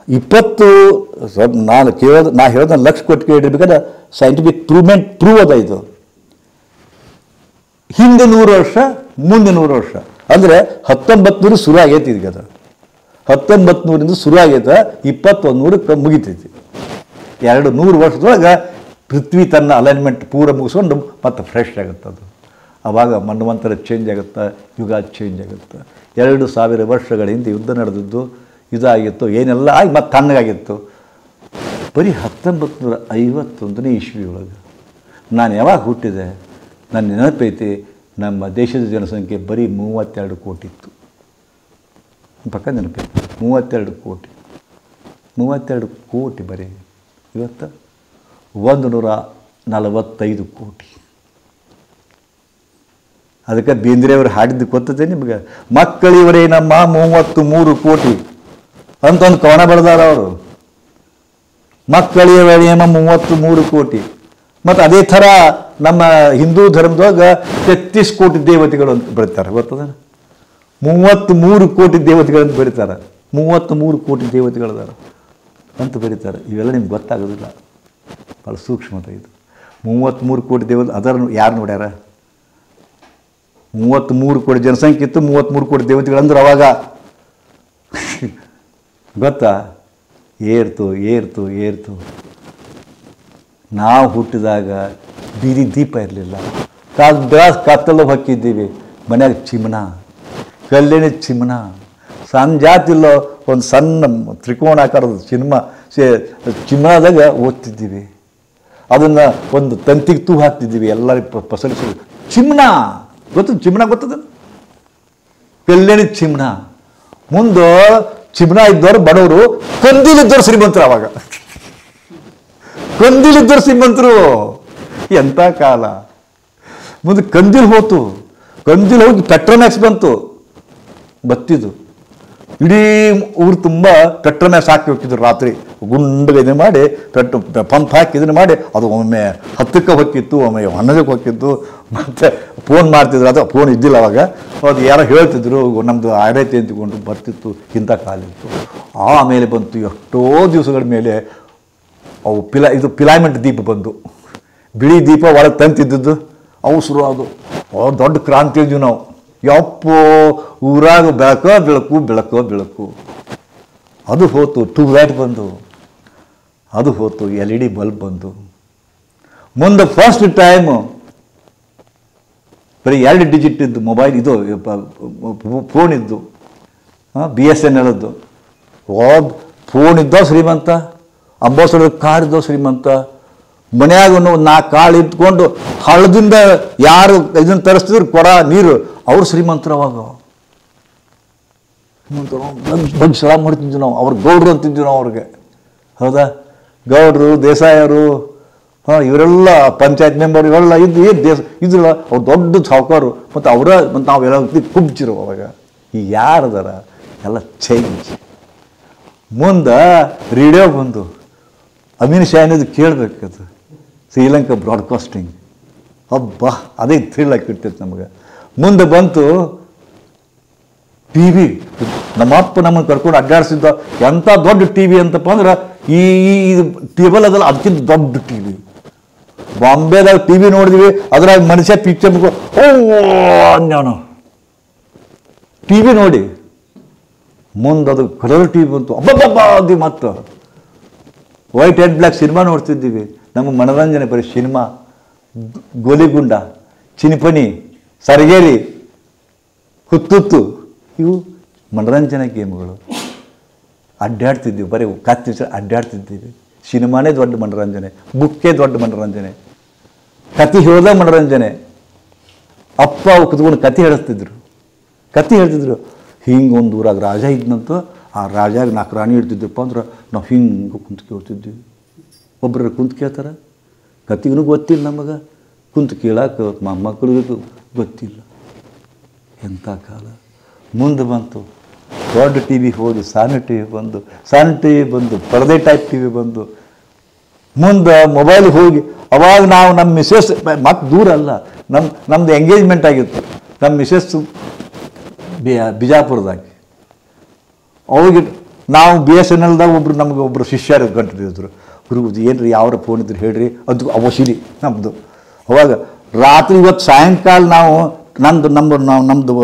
20 ನಾ ಹೇಳೋದ ಲಕ್ಷ ಕೊಟ್ಟು ಕೇಳಿರ್ಬೇಕಾದ್ರೆ ಸೈಂಟಿಫಿಕ್ ಪ್ರೂವ್ ಅದ. ಇದು ಹಿಂದೆ 100 ವರ್ಷ, ಮುಂದೆ 100 ವರ್ಷ. ಅಂದರೆ 1900 ಶುರು ಆಗೈತಿ. ಈಗ ಅದು 1900 ಶುರು ಆಗೈತೆ, 2100 ಮುಗಿತೈತಿ. 100 ವರ್ಷದೊಳಗೆ ಪೃಥ್ವಿ ತನ್ನ ಅಲೈನ್ಮೆಂಟ್ ಪೂರ ಮುಗಿಸ್ಕೊಂಡು ಮತ್ತೆ ಫ್ರೆಶ್ ಆಗುತ್ತೆ. ಅದು ಆವಾಗ ಮನ್ವಂತರ ಚೇಂಜ್ ಆಗುತ್ತೆ, ಯುಗ ಚೇಂಜ್ ಆಗುತ್ತೆ. 2000 ವರ್ಷಗಳ ಹಿಂದೆ ಯುದ್ಧ ನಡೆದಿದ್ದು ಇದಾಗಿತ್ತು, ಏನೆಲ್ಲ ಆಗಿ ಮತ್ತೆ ತಣ್ಣಗಾಗಿತ್ತು. ಬರೀ 1951ನೇ ಇಸ್ವಿ ಒಳಗೆ ನಾನು ಯಾವಾಗ ಹುಟ್ಟಿದೆ ನನ್ನ ನೆನಪೈತಿ. ನಮ್ಮ ದೇಶದ ಜನಸಂಖ್ಯೆ ಬರೀ 32 ಕೋಟಿ ಇತ್ತು. ಪಕ್ಕ ನೆನಪೈತಿ. 32 ಕೋಟಿ ಬರೀ. ಇವತ್ತು 145 ಕೋಟಿ. ಅದಕ್ಕೆ ಬೇಂದ್ರೆಯವರು ಹಾಡಿದ್ದು ಗೊತ್ತದೆ ನಿಮಗೆ? ಮಕ್ಕಳಿವರೇ ನಮ್ಮ 33 ಕೋಟಿ ಅಂತ ಒಂದು ಕವನ ಬರೆದಾರ ಅವರು. ಮಕ್ಕಳಿವರೇ ನಮ್ಮ 33 ಕೋಟಿ. ಮತ್ತು ಅದೇ ಥರ ನಮ್ಮ ಹಿಂದೂ ಧರ್ಮದಾಗ 33 ಕೋಟಿ ದೇವತೆಗಳು ಅಂತ ಬರೀತಾರೆ. ಗೊತ್ತದ? 33 ಕೋಟಿ ದೇವತೆಗಳಂತ ಬರೀತಾರೆ. 33 ಕೋಟಿ ದೇವತೆಗಳಿದ್ದಾರೆ ಅಂತ ಬರೀತಾರೆ. ಇವೆಲ್ಲ ನಿಮ್ಗೆ ಗೊತ್ತಾಗೋದಿಲ್ಲ, ಭಾಳ ಸೂಕ್ಷ್ಮತೆ ಇದು. 33 ಕೋಟಿ ದೇವತೆ ಅದರ ಯಾರು ನೋಡ್ಯಾರ? 33 ಕೋಟಿ ಜನಸಂಖ್ಯೆ ಇತ್ತು, 33 ಕೋಟಿ ದೇವತೆಗಳಂದ್ರೆ ಅವಾಗ ಗೊತ್ತಾ? ಏರ್ತು ಏರ್ತು ಏರ್ತು. ನಾವು ಹುಟ್ಟಿದಾಗ ಬೀದಿ ದೀಪ ಇರಲಿಲ್ಲ, ಕತ್ತಲು ಹೊಕ್ಕಿದ್ದೀವಿ, ಮನ್ಯಾಗ ಚಿಮಣ, ಕಲ್ಲಿನ ಚಿಮಣ, ಸಣ್ಣ ಜಾತಿಲ್ಲ ಒಂದು ಸಣ್ಣ ತ್ರಿಕೋಣಾಕಾರದ ಚಿಮಣದಾಗ ಓದ್ತಿದ್ದೀವಿ. ಅದನ್ನು ಒಂದು ತಂತಿಗೆ ತೂ ಹಾಕ್ತಿದ್ದೀವಿ, ಎಲ್ಲರೂ ಪಸರಿಸಿ ಚಿಮಣ. ಗೊತ್ತದ ಚಿಮಣ? ಗೊತ್ತದ? ಕಲ್ಲಿನ ಚಿಮಣ. ಮುಂದೆ ಚಿಮಣ ಇದ್ದವರು ಬಡವರು, ಕಂದಿಲಿದ್ದವರು ಶ್ರೀಮಂತರು. ಅವಾಗ ಕಂದಿಲಿದ್ದವರು ಶ್ರೀಮಂತರು. ಎಂಥ ಕಾಲ! ಮುಂದೆ ಕಂದಿಲ್ ಹೋತು, ಕಂದಿಲ್ ಹೋಗಿ ಪೆಟ್ರೋಮ್ಯಾಕ್ಸ್ ಬಂತು, ಬತ್ತಿದ್ದು ಇಡೀ ಊರು ತುಂಬ ಪೆಟ್ರೋಮ್ಯಾಕ್ಸ್ ಹಾಕಿ ಹೋಗ್ತಿದ್ರು. ರಾತ್ರಿ ಗುಂಡಿಗೆ ಇದನ್ನು ಮಾಡಿ ಪಂಪ್ ಹಾಕಿ ಇದನ್ನು ಮಾಡಿ ಅದು ಒಮ್ಮೆ 10ಕ್ಕೆ ಹೊಕ್ಕಿತ್ತು, ಒಮ್ಮೆ 11ಕ್ಕೆ ಹೊಕ್ಕಿತ್ತು. ಮತ್ತು ಫೋನ್ ಮಾಡ್ತಿದ್ರು, ಅದು ಫೋನ್ ಇದ್ದಿಲ್ಲ ಅವಾಗ. ಅದು ಯಾರೋ ಹೇಳ್ತಿದ್ರು, ನಮ್ಮದು ಆಡೈತೆ ಅಂತಿಕೊಂಡು ಬರ್ತಿತ್ತು. ಇಂಥ ಕಾಲ ಇತ್ತು. ಆಮೇಲೆ ಬಂತು ಎಷ್ಟೋ ದಿವಸಗಳ ಮೇಲೆ ಅವು ಪಿಲಾಮೆಂಟ್ ದೀಪ ಬಂದು, ಬಿಳಿ ದೀಪ ಒಳಗೆ ತಂತಿದ್ದದ್ದು ಅವು ಶುರು ಅದು. ದೊಡ್ಡ ಕ್ರಾಂತಿ ಇದ್ವಿ ನಾವು. ಯಪ್ಪೋ, ಊರಾಗ ಬೆಳಕೋ ಬೆಳಕು, ಬೆಳಕೋ ಬೆಳಕು. ಅದು ಹೋತು. ಟ್ಯೂಬ್ ಲೈಟ್ ಬಂದು, ಅದು ಹೋತು. LED ಬಲ್ಬ್ ಬಂದು. ಮುಂದೆ ಫಸ್ಟ್ ಟೈಮು ಬರೀ 2 ಡಿಜಿಟ್ ಇದ್ದು ಮೊಬೈಲ್, ಇದು ಫೋನ್ ಇದ್ದು, BSNL ಫೋನ್ ಇದ್ದೋ ಶ್ರೀಮಂತ, ಅಂಬಾಸಡರ್ ಕಾರ್ ಇದ್ದೋ ಶ್ರೀಮಂತ. ಮನೆಯಾಗ 4 ಕಾಳು ಇಟ್ಕೊಂಡು ಹಳ್ಳದಿಂದ ಯಾರು ಇದನ್ನು ತರಿಸ್ತಿದ್ರು ಕೊಡ ನೀರು, ಅವ್ರು ಶ್ರೀಮಂತರು. ಅವಾಗ ಬಂದು ಸಲ ಮಾಡ್ತಿದ್ವಿ ನಾವು. ಅವ್ರು ಗೌಡ್ರು ಅಂತಿದ್ವಿ ನಾವು ಅವ್ರಿಗೆ. ಹೌದಾ? ಗೌಡ್ರು, ದೇಸಾಯರು, ಇವರೆಲ್ಲ ಪಂಚಾಯತ್ ಮೆಂಬರ್ ಇವೆಲ್ಲ ಇದ್ದು ಏನು ಇದ್ರಲ್ಲ, ಅವ್ರು ದೊಡ್ಡ ಸಾವುಕಾರು. ಮತ್ತು ಮತ್ತು ನಾವೆಲ್ಲ ಕುಬ್ಚಿರು ಅವಾಗ. ಈಗ ಯಾರದಾರ? ಎಲ್ಲ ಚೇಂಜ್. ಮುಂದೆ ರೇಡಿಯೋ ಬಂದು, ಅಮೀನ್ ಶಾ ಅನ್ನೋದು ಕೇಳಬೇಕದು, ಶ್ರೀಲಂಕಾ ಬ್ರಾಡ್ಕಾಸ್ಟಿಂಗ್. ಹಬ್ಬ, ಅದೇ ಥ್ರಿಲ್ ಆಗಿರ್ತೈತೆ ನಮಗೆ. ಮುಂದೆ ಬಂತು TV. ನಮ್ಮಪ್ಪ ನಮ್ಮನ್ನು ಕರ್ಕೊಂಡು ಅಡ್ಡಾಡಿಸಿದ್ದ. ಎಂಥ ದೊಡ್ಡ TV ಅಂತಪ್ಪ ಅಂದ್ರೆ, ಈ ಟೇಬಲ್ ಅದಲ್ಲ, ಅದಕ್ಕಿಂತ ದೊಡ್ಡ TV. ಬಾಂಬೆದಾಗ TV ನೋಡಿದ್ವಿ, ಅದ್ರಾಗ ಮನುಷ್ಯ ಪಿಕ್ಚರ್ ಅನ್ಯಾನು TV ನೋಡಿ. ಮುಂದೆ ಅದು ಕಲರ್ TV ಬಂತು. ಅಬ್ಬಬ್ಬ ಅದು. ಮತ್ತು ವೈಟ್ ಆ್ಯಂಡ್ ಬ್ಲ್ಯಾಕ್ ಸಿನಿಮಾ ನೋಡ್ತಿದ್ದೀವಿ. ನಮಗೆ ಮನೋರಂಜನೆ ಬರೀ ಸಿನಿಮಾ. ಗೋಲಿಗುಂಡ, ಚಿನಿಪನಿ, ಸರಗೇರಿ, ಹುತ್ತುತ್ತು, ಇವು ಮನೋರಂಜನೆ ಗೇಮ್ಗಳು. ಅಡ್ಡಾಡ್ತಿದ್ದೀವಿ, ಬರೀ ಕತ್ತಿ ಅಡ್ಡಾಡ್ತಿದ್ದೀವಿ. ಸಿನಿಮಾನೇ ದೊಡ್ಡ ಮನೋರಂಜನೆ, ಬುಕ್ಕೇ ದೊಡ್ಡ ಮನೋರಂಜನೆ, ಕತೆ ಹೇಳ್ದ ಮನೋರಂಜನೆ. ಅಪ್ಪ ಅವು ಕುತ್ಕೊಂಡು ಕತೆ ಹೇಳ್ತಿದ್ರು. ಹಿಂಗೆ ಒಂದು ಊರಾಗ ರಾಜ ಇದ್ನಂತ. ಆ ರಾಜಾಗ 4 ರಾಣಿ ಇಡ್ತಿದ್ದಪ್ಪ ಅಂದ್ರೆ ನಾವು ಹಿಂಗೆ ಕುಂತು ಕೇಳ್ತಿದ್ವಿ. ಒಬ್ಬರು ಕುಂತು ಕೇಳ್ತಾರೆ, ಕತೆಗೂ ಗೊತ್ತಿಲ್ಲ ನಮಗೆ, ಕುಂತು ಕೇಳಕ್ಕೆ ಮಕ್ಕಳಿಗೂ ಗೊತ್ತಿಲ್ಲ. ಎಂಥ ಕಾಲ! ಮುಂದೆ ಬಂತು ದೊಡ್ಡ TV ಹೋಗಿ ಸಣ್ಣ TV ಬಂದು, ಪರದೆ ಟೈಪ್ TV ಬಂದು. ಮುಂದೆ ಮೊಬೈಲ್ ಹೋಗಿ, ಅವಾಗ ನಾವು ನಮ್ಮ ಮಿಸಸ್ ಮತ್ತೆ ದೂರ ಅಲ್ಲ, ನಮ್ಮದು ಎಂಗೇಜ್ಮೆಂಟ್ ಆಗಿತ್ತು. ನಮ್ಮ ಮಿಸಸ್ಸು ಬಿಜಾಪುರದಾಗ. ಅವಾಗ ನಾವು BSNLದಾಗ ಒಬ್ಬರು ಶಿಷ್ಯರು ಗಂಟಿದ್ರು. ಗುರುಗುದು ಏನ್ರಿ ಯಾವ್ರ ಫೋನ್ ಇದ್ರು ಹೇಳ್ರಿ, ಅದು ಅವಶ್ಯರಿ ನಮ್ಮದು. ಅವಾಗ ರಾತ್ರಿ ಇವತ್ತು ಸಾಯಂಕಾಲ ನಾವು ನಮ್ಮದು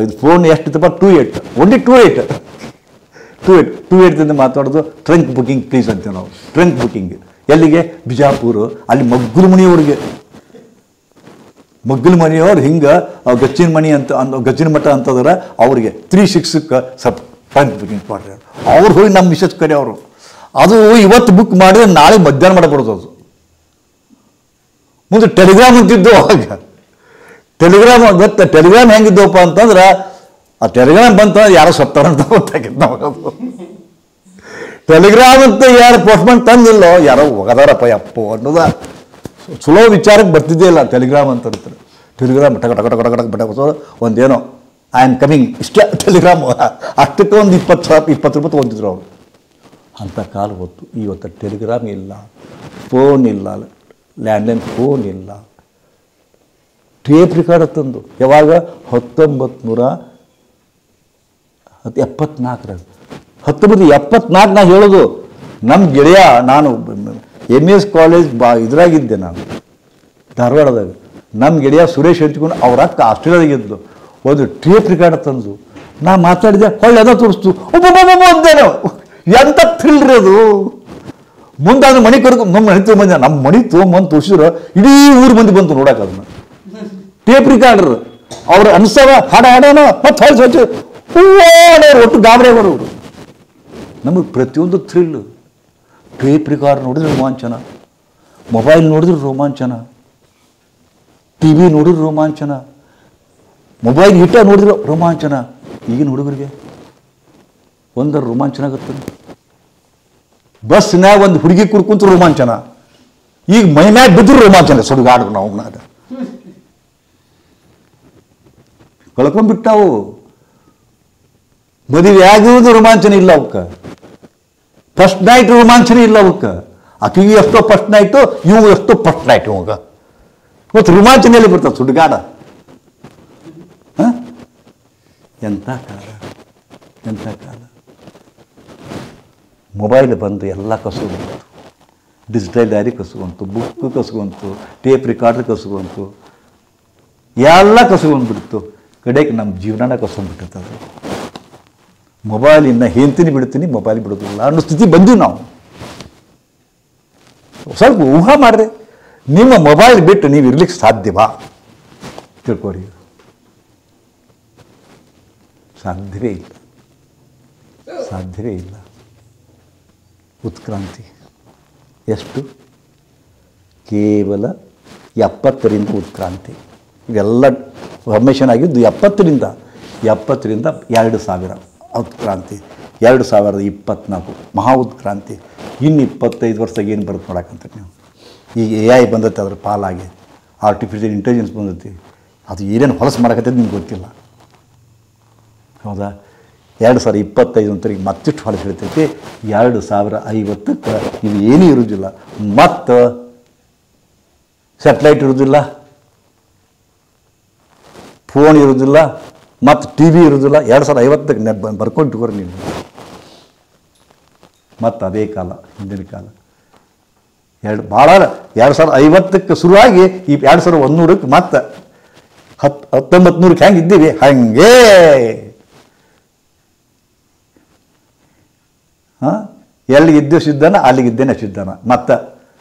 ಇದು ಫೋನ್ ಎಷ್ಟಿತ್ತಪ್ಪ? 28 ಓನ್ಲಿ 28 ಮಾತಾಡೋದು. ಟ್ರಂಕ್ ಬುಕ್ಕಿಂಗ್ ಪ್ಲೀಸ್ ಅಂತೀವಿ ನಾವು. ಟ್ರಂಕ್ ಬುಕ್ಕಿಂಗ್ ಎಲ್ಲಿಗೆ? ಬಿಜಾಪುರ. ಅಲ್ಲಿ ಮಗ್ಗುಲ ಮನೆಯವ್ರಿಗೆ, ಮಗ್ಗುಲ ಮನೆಯವ್ರು ಹಿಂಗೆ ಗಚ್ಚಿನ ಮನೆ ಅಂತ ಗಚ್ಚಿನ ಮಠ ಅಂತಂದ್ರೆ ಅವ್ರಿಗೆ 36ಕ್ಕೆ ಸ್ವಲ್ಪ ಟ್ರಂಕ್ ಬುಕ್ಕಿಂಗ್ ಮಾಡ್ರಿ. ಅವ್ರು ಹೋಗಿ ನಮ್ಮ ಮಿಸಸ್ ಕಡೆ ಅವರು ಅದು ಇವತ್ತು ಬುಕ್ ಮಾಡಿದ್ರೆ ನಾಳೆ ಮಧ್ಯಾಹ್ನ ಮಾಡಬಾರ್ದು. ಅದು ಮುಂದೆ ಟೆಲಿಗ್ರಾಮ್ ಅಂತಿದ್ದು. ಅವಾಗ ಟೆಲಿಗ್ರಾಮ್ ಗೊತ್ತ? ಟೆಲಿಗ್ರಾಮ್ ಹೆಂಗಿದ್ದವಪ್ಪ ಅಂತಂದ್ರೆ, ಆ ಟೆಲಿಗ್ರಾಮ್ ಬಂತಂದ್ರೆ ಯಾರೋ ಸತ್ತಾರ ಅಂತ ಗೊತ್ತಾಗಿತ್ತು ನಮಗೆ. ಟೆಲಿಗ್ರಾಮ್ ಅಂತ ಯಾರು ಪೋಸ್ಟ್ಮನ್ ತಂದಿಲ್ಲೋ, ಯಾರೋ ಹೋಗದಾರಪ್ಪ ಯಪ್ಪೋ ಅನ್ನೋದ ಚಲೋ ವಿಚಾರಕ್ಕೆ ಬರ್ತಿದ್ದೇ ಇಲ್ಲ. ಟೆಲಿಗ್ರಾಮ್ ಅಂತಂತಾರೆ. ಟೆಲಿಗ್ರಾಮ್ ಟಕ ಟಕ ಟಕ ಟಕ ಬಟ್ಟೆ ಒಂದೇನೋ ಐ ಆಮ್ ಕಮಿಂಗ್ ಇಷ್ಟ ಟೆಲಿಗ್ರಾಮ್. ಅಷ್ಟಕ್ಕೆ ಒಂದು 20 ರೂಪಾಯಿ ತೊಗೊಂತಿದ್ರು ಅವರು. ಅಂಥ ಕಾಲ ಹೊತ್ತು. ಇವತ್ತು ಟೆಲಿಗ್ರಾಮ್ ಇಲ್ಲ, ಫೋನ್ ಇಲ್ಲ, ಲ್ಯಾಂಡ್ಲೈನ್ ಫೋನ್ ಇಲ್ಲ. ಟೇಪ್ ರೆಕಾರ್ಡ್ ತಂದು ಯಾವಾಗ 1900 74 1974 ನಾ ಹೇಳೋದು. ನಮ್ಮ ಗೆಳೆಯ, ನಾನು MS ಕಾಲೇಜ್ ಇದ್ರಾಗಿದ್ದೆ ನಾನು ಧಾರವಾಡದಾಗ. ನಮ್ಮ ಗೆಳೆಯ ಸುರೇಶ್ ಹಂಚ್ಕೊಂಡು ಅವ್ರ ಅಕ್ಕ ಆಸ್ಟ್ರೇಲಿಯಾದಾಗಿದ್ದು ಒಂದು ಟೇಪ್ ರೆಕಾರ್ಡ್ ತಂದು ನಾ ಮಾತಾಡಿದೆ, ಹೊಳ್ಳೆ ಅದ ತೋರಿಸ್ತು. ಒಬ್ಬೊಬ್ಬೊಬ್ಬ ಅಂದೇನೋ, ಎಂಥ ಥ್ರಿಲ್ ರೀ ಅದು. ಮುಂದೆ ಅದು ಮನೆ ಕರ್ಕೊಂಡು ನಮ್ಮ ಮನೆ ತೊಗೊಂಬಂದ, ನಮ್ಮ ಮನೆ ತೊಗೊಂಬಂದು ತೋರಿಸಿದ್ರೆ ಇಡೀ ಊರು ಮಂದಿ ಬಂತು ನೋಡಕ್ಕೆ ಅದನ್ನು. ಟೇಪ್ ರಿಕಾರ್ಡರ್ ಅವ್ರು ಅನ್ಸವ ಹಾಡೋಣ ಮತ್ತು ಹೊಳ್ಸಿ ಒಟ್ಟು ಗಾಬರಿ ಆಗೋರು ಅವರು. ನಮಗೆ ಪ್ರತಿಯೊಂದು ಥ್ರಿಲ್ಲು. ಟೇಪ್ ರಿಕಾರ್ಡ್ ನೋಡಿದ್ರೆ ರೋಮಾಂಚನ, ಮೊಬೈಲ್ ನೋಡಿದ್ರೆ ರೋಮಾಂಚನ, TV ನೋಡಿದ್ರೆ ರೋಮಾಂಚನ, ಮೊಬೈಲ್ ಹಿಟ್ಟ ನೋಡಿದ್ರೆ ರೋಮಾಂಚನ. ಈಗಿನ ಹುಡುಗರಿಗೆ ಒಂದರ ರೋಮಾಂಚನ ಆಗುತ್ತೆ. ಬಸ್ನಾಗ ಒಂದು ಹುಡುಗಿ ಕುಡ್ಕೊಂತ ರೋಮಾಂಚನ, ಈಗ ಮೈಮ್ಯಾಗ ಬಿದ್ದರೂ ರೋಮಾಂಚನ. ಸುಡುಗಾಡು ನಾವು ಕಳ್ಕೊಂಡ್ಬಿಟ್ಟಾವು. ಮದುವೆ ಆಗಿರೋದು ರೋಮಾಂಚನ ಇಲ್ಲ ಅವಕ್ಕೆ, ಫಸ್ಟ್ ನೈಟ್ ರೋಮಾಂಚನ ಇಲ್ಲ ಅವಕ್ಕೆ. ಆಕೆಗೆ ಎಷ್ಟೋ ಫಸ್ಟ್ ನೈಟು, ಇವು ಎಷ್ಟೋ ಫಸ್ಟ್ ನೈಟ್. ಇವಾಗ ಮತ್ತು ರೋಮಾಂಚನೆಯಲ್ಲಿ ಬರ್ತದೆ ಸುಡುಗಾಡ. ಎಂಥ ಕಾಲ, ಎಂಥ ಕಾಲ. ಮೊಬೈಲ್ ಬಂದು ಎಲ್ಲ ಕಸುವಂತು, ಡಿಜಿಟಲ್ ಡೈರಿ ಕಸುವಂತು, ಬುಕ್ ಕಸುವಂತು, ಟೇಪ್ ರಿಕಾರ್ಡರ್ ಕಸುವಂತು, ಎಲ್ಲ ಕಸುಗೊಂಡ್ಬಿಡ್ತು. ಕಡೆಗೆ ನಮ್ಮ ಜೀವನನ ಕಸ್ಕೊಂಡ್ಬಿಟ್ಟಿರ್ತದೆ. ಮೊಬೈಲಿಂದ ಹೆಂತೀನಿ ಬಿಡ್ತೀನಿ, ಮೊಬೈಲ್ ಬಿಡೋದಿಲ್ಲ ಅನ್ನೋ ಸ್ಥಿತಿ ಬಂದೀವಿ ನಾವು. ಸ್ವಲ್ಪ ಊಹಾ ಮಾಡಿದೆ, ನಿಮ್ಮ ಮೊಬೈಲ್ ಬಿಟ್ಟು ನೀವು ಇರ್ಲಿಕ್ಕೆ ಸಾಧ್ಯವಾ ತಿಳ್ಕೊರಿ. ಸಾಧ್ಯವೇ ಇಲ್ಲ, ಸಾಧ್ಯವೇ ಇಲ್ಲ. ಉತ್ಕ್ರಾಂತಿ ಎಷ್ಟು? ಕೇವಲ 70ರಿಂದ ಉತ್ಕ್ರಾಂತಿ. ಇವೆಲ್ಲ ಫಾರ್ಮೇಷನ್ ಆಗಿದ್ದು 70ರಿಂದ 2000 ಉತ್ಕ್ರಾಂತಿ. 2024 ಮಹಾ ಉತ್ಕ್ರಾಂತಿ. ಇನ್ನು 25 ವರ್ಷದಾಗ ಏನು ಬರುತ್ತೆ ನೋಡಕ್ಕಂತ ನೀವು. ಈಗ AI ಬಂದೈತೆ, ಅದ್ರ ಪಾಲಾಗಿ ಆರ್ಟಿಫಿಷಿಯಲ್ ಇಂಟೆಲಿಜೆನ್ಸ್ ಬಂದೈತಿ. ಅದು ಏನೇನು ಹೊಲಸು ಮಾಡಕತ್ತೈತೆ ನಿಮ್ಗೆ ಗೊತ್ತಿಲ್ಲ, ಹೌದಾ? 2025 ಅಂತರಿಗೆ ಮತ್ತಿಷ್ಟು ಹೊಲಸು ಹೇಳ್ತೈತಿ. 2050ಕ್ಕೆ ಇದು ಏನೂ ಇರೋದಿಲ್ಲ. ಮತ್ತು ಸ್ಯಾಟಲೈಟ್ ಇರೋದಿಲ್ಲ, ಫೋನ್ ಇರೋದಿಲ್ಲ, ಮತ್ತು TV ಇರೋದಿಲ್ಲ. 2050ಕ್ಕೆ ಬರ್ಕೊಂಡಿಟ್ಕೋರಿ ನೀವು. ಮತ್ತು ಅದೇ ಕಾಲ, ಹಿಂದಿನ ಕಾಲ. ಭಾಳ 2050ಕ್ಕೆ ಶುರುವಾಗಿ ಈ 2100ಕ್ಕೆ ಮತ್ತೆ 1900ಕ್ಕೆ ಹೆಂಗೆ ಇದ್ದೀವಿ ಹಾಗೆ ಎಲ್ಲಿಗಿದ್ದೇ ಸಿದ್ಧಾನ, ಅಲ್ಲಿಗಿದ್ದೇನೆ ಸಿದ್ಧಾನ. ಮತ್ತು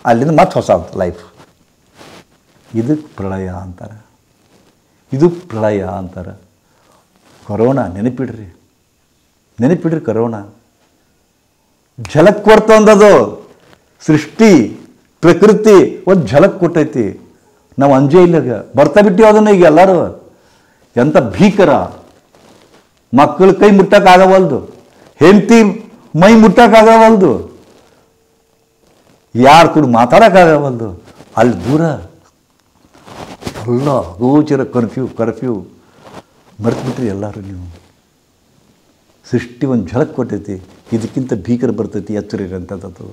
ಅಲ್ಲಿಂದ ಮತ್ತೆ ಹೊಸ ಲೈಫ್. ಇದು ಪ್ರಳಯ ಅಂತಾರೆ, ಇದು ಪ್ರಳಯ ಅಂತಾರೆ. ಕೊರೋನಾ ನೆನಪಿಡ್ರಿ, ನೆನಪಿಡ್ರಿ. ಕೊರೋನಾ ಝಲಕ್ ಕೊಡ್ತಂದದು. ಸೃಷ್ಟಿ ಪ್ರಕೃತಿ ಒಂದು ಝಲಕ್ ಕೊಟ್ಟೈತಿ. ನಾವು ಅಂಜೇ ಇಲ್ಲ, ಬರ್ತಾ ಬಿಟ್ಟಿವಿ ಅದನ್ನು. ಈಗ ಎಲ್ಲರೂ ಎಂಥ ಭೀಕರ. ಮಕ್ಕಳ ಕೈ ಮುಟ್ಟಕ್ಕಾಗವಲ್ದು, ಹೆಂಡತಿ ಮೈ ಮುಟ್ಟಕ್ಕಾಗವಲ್ದು, ಯಾರು ಕೂಡ ಮಾತಾಡೋಕ್ಕಾಗವಲ್ದು. ಅಲ್ಲಿ ದೂರ ಎಲ್ಲ ಗೋಚರ ಕರ್ಫ್ಯೂ ಮರೆತುಬಿಟ್ರಿ ಎಲ್ಲರೂ ನೀವು. ಸೃಷ್ಟಿ ಒಂದು ಝಲಕ್ ಕೊಟ್ಟೈತಿ. ಇದಕ್ಕಿಂತ ಭೀಕರ ಬರ್ತೈತಿ, ಎಚ್ಚರಿರಂಥದ್ದು.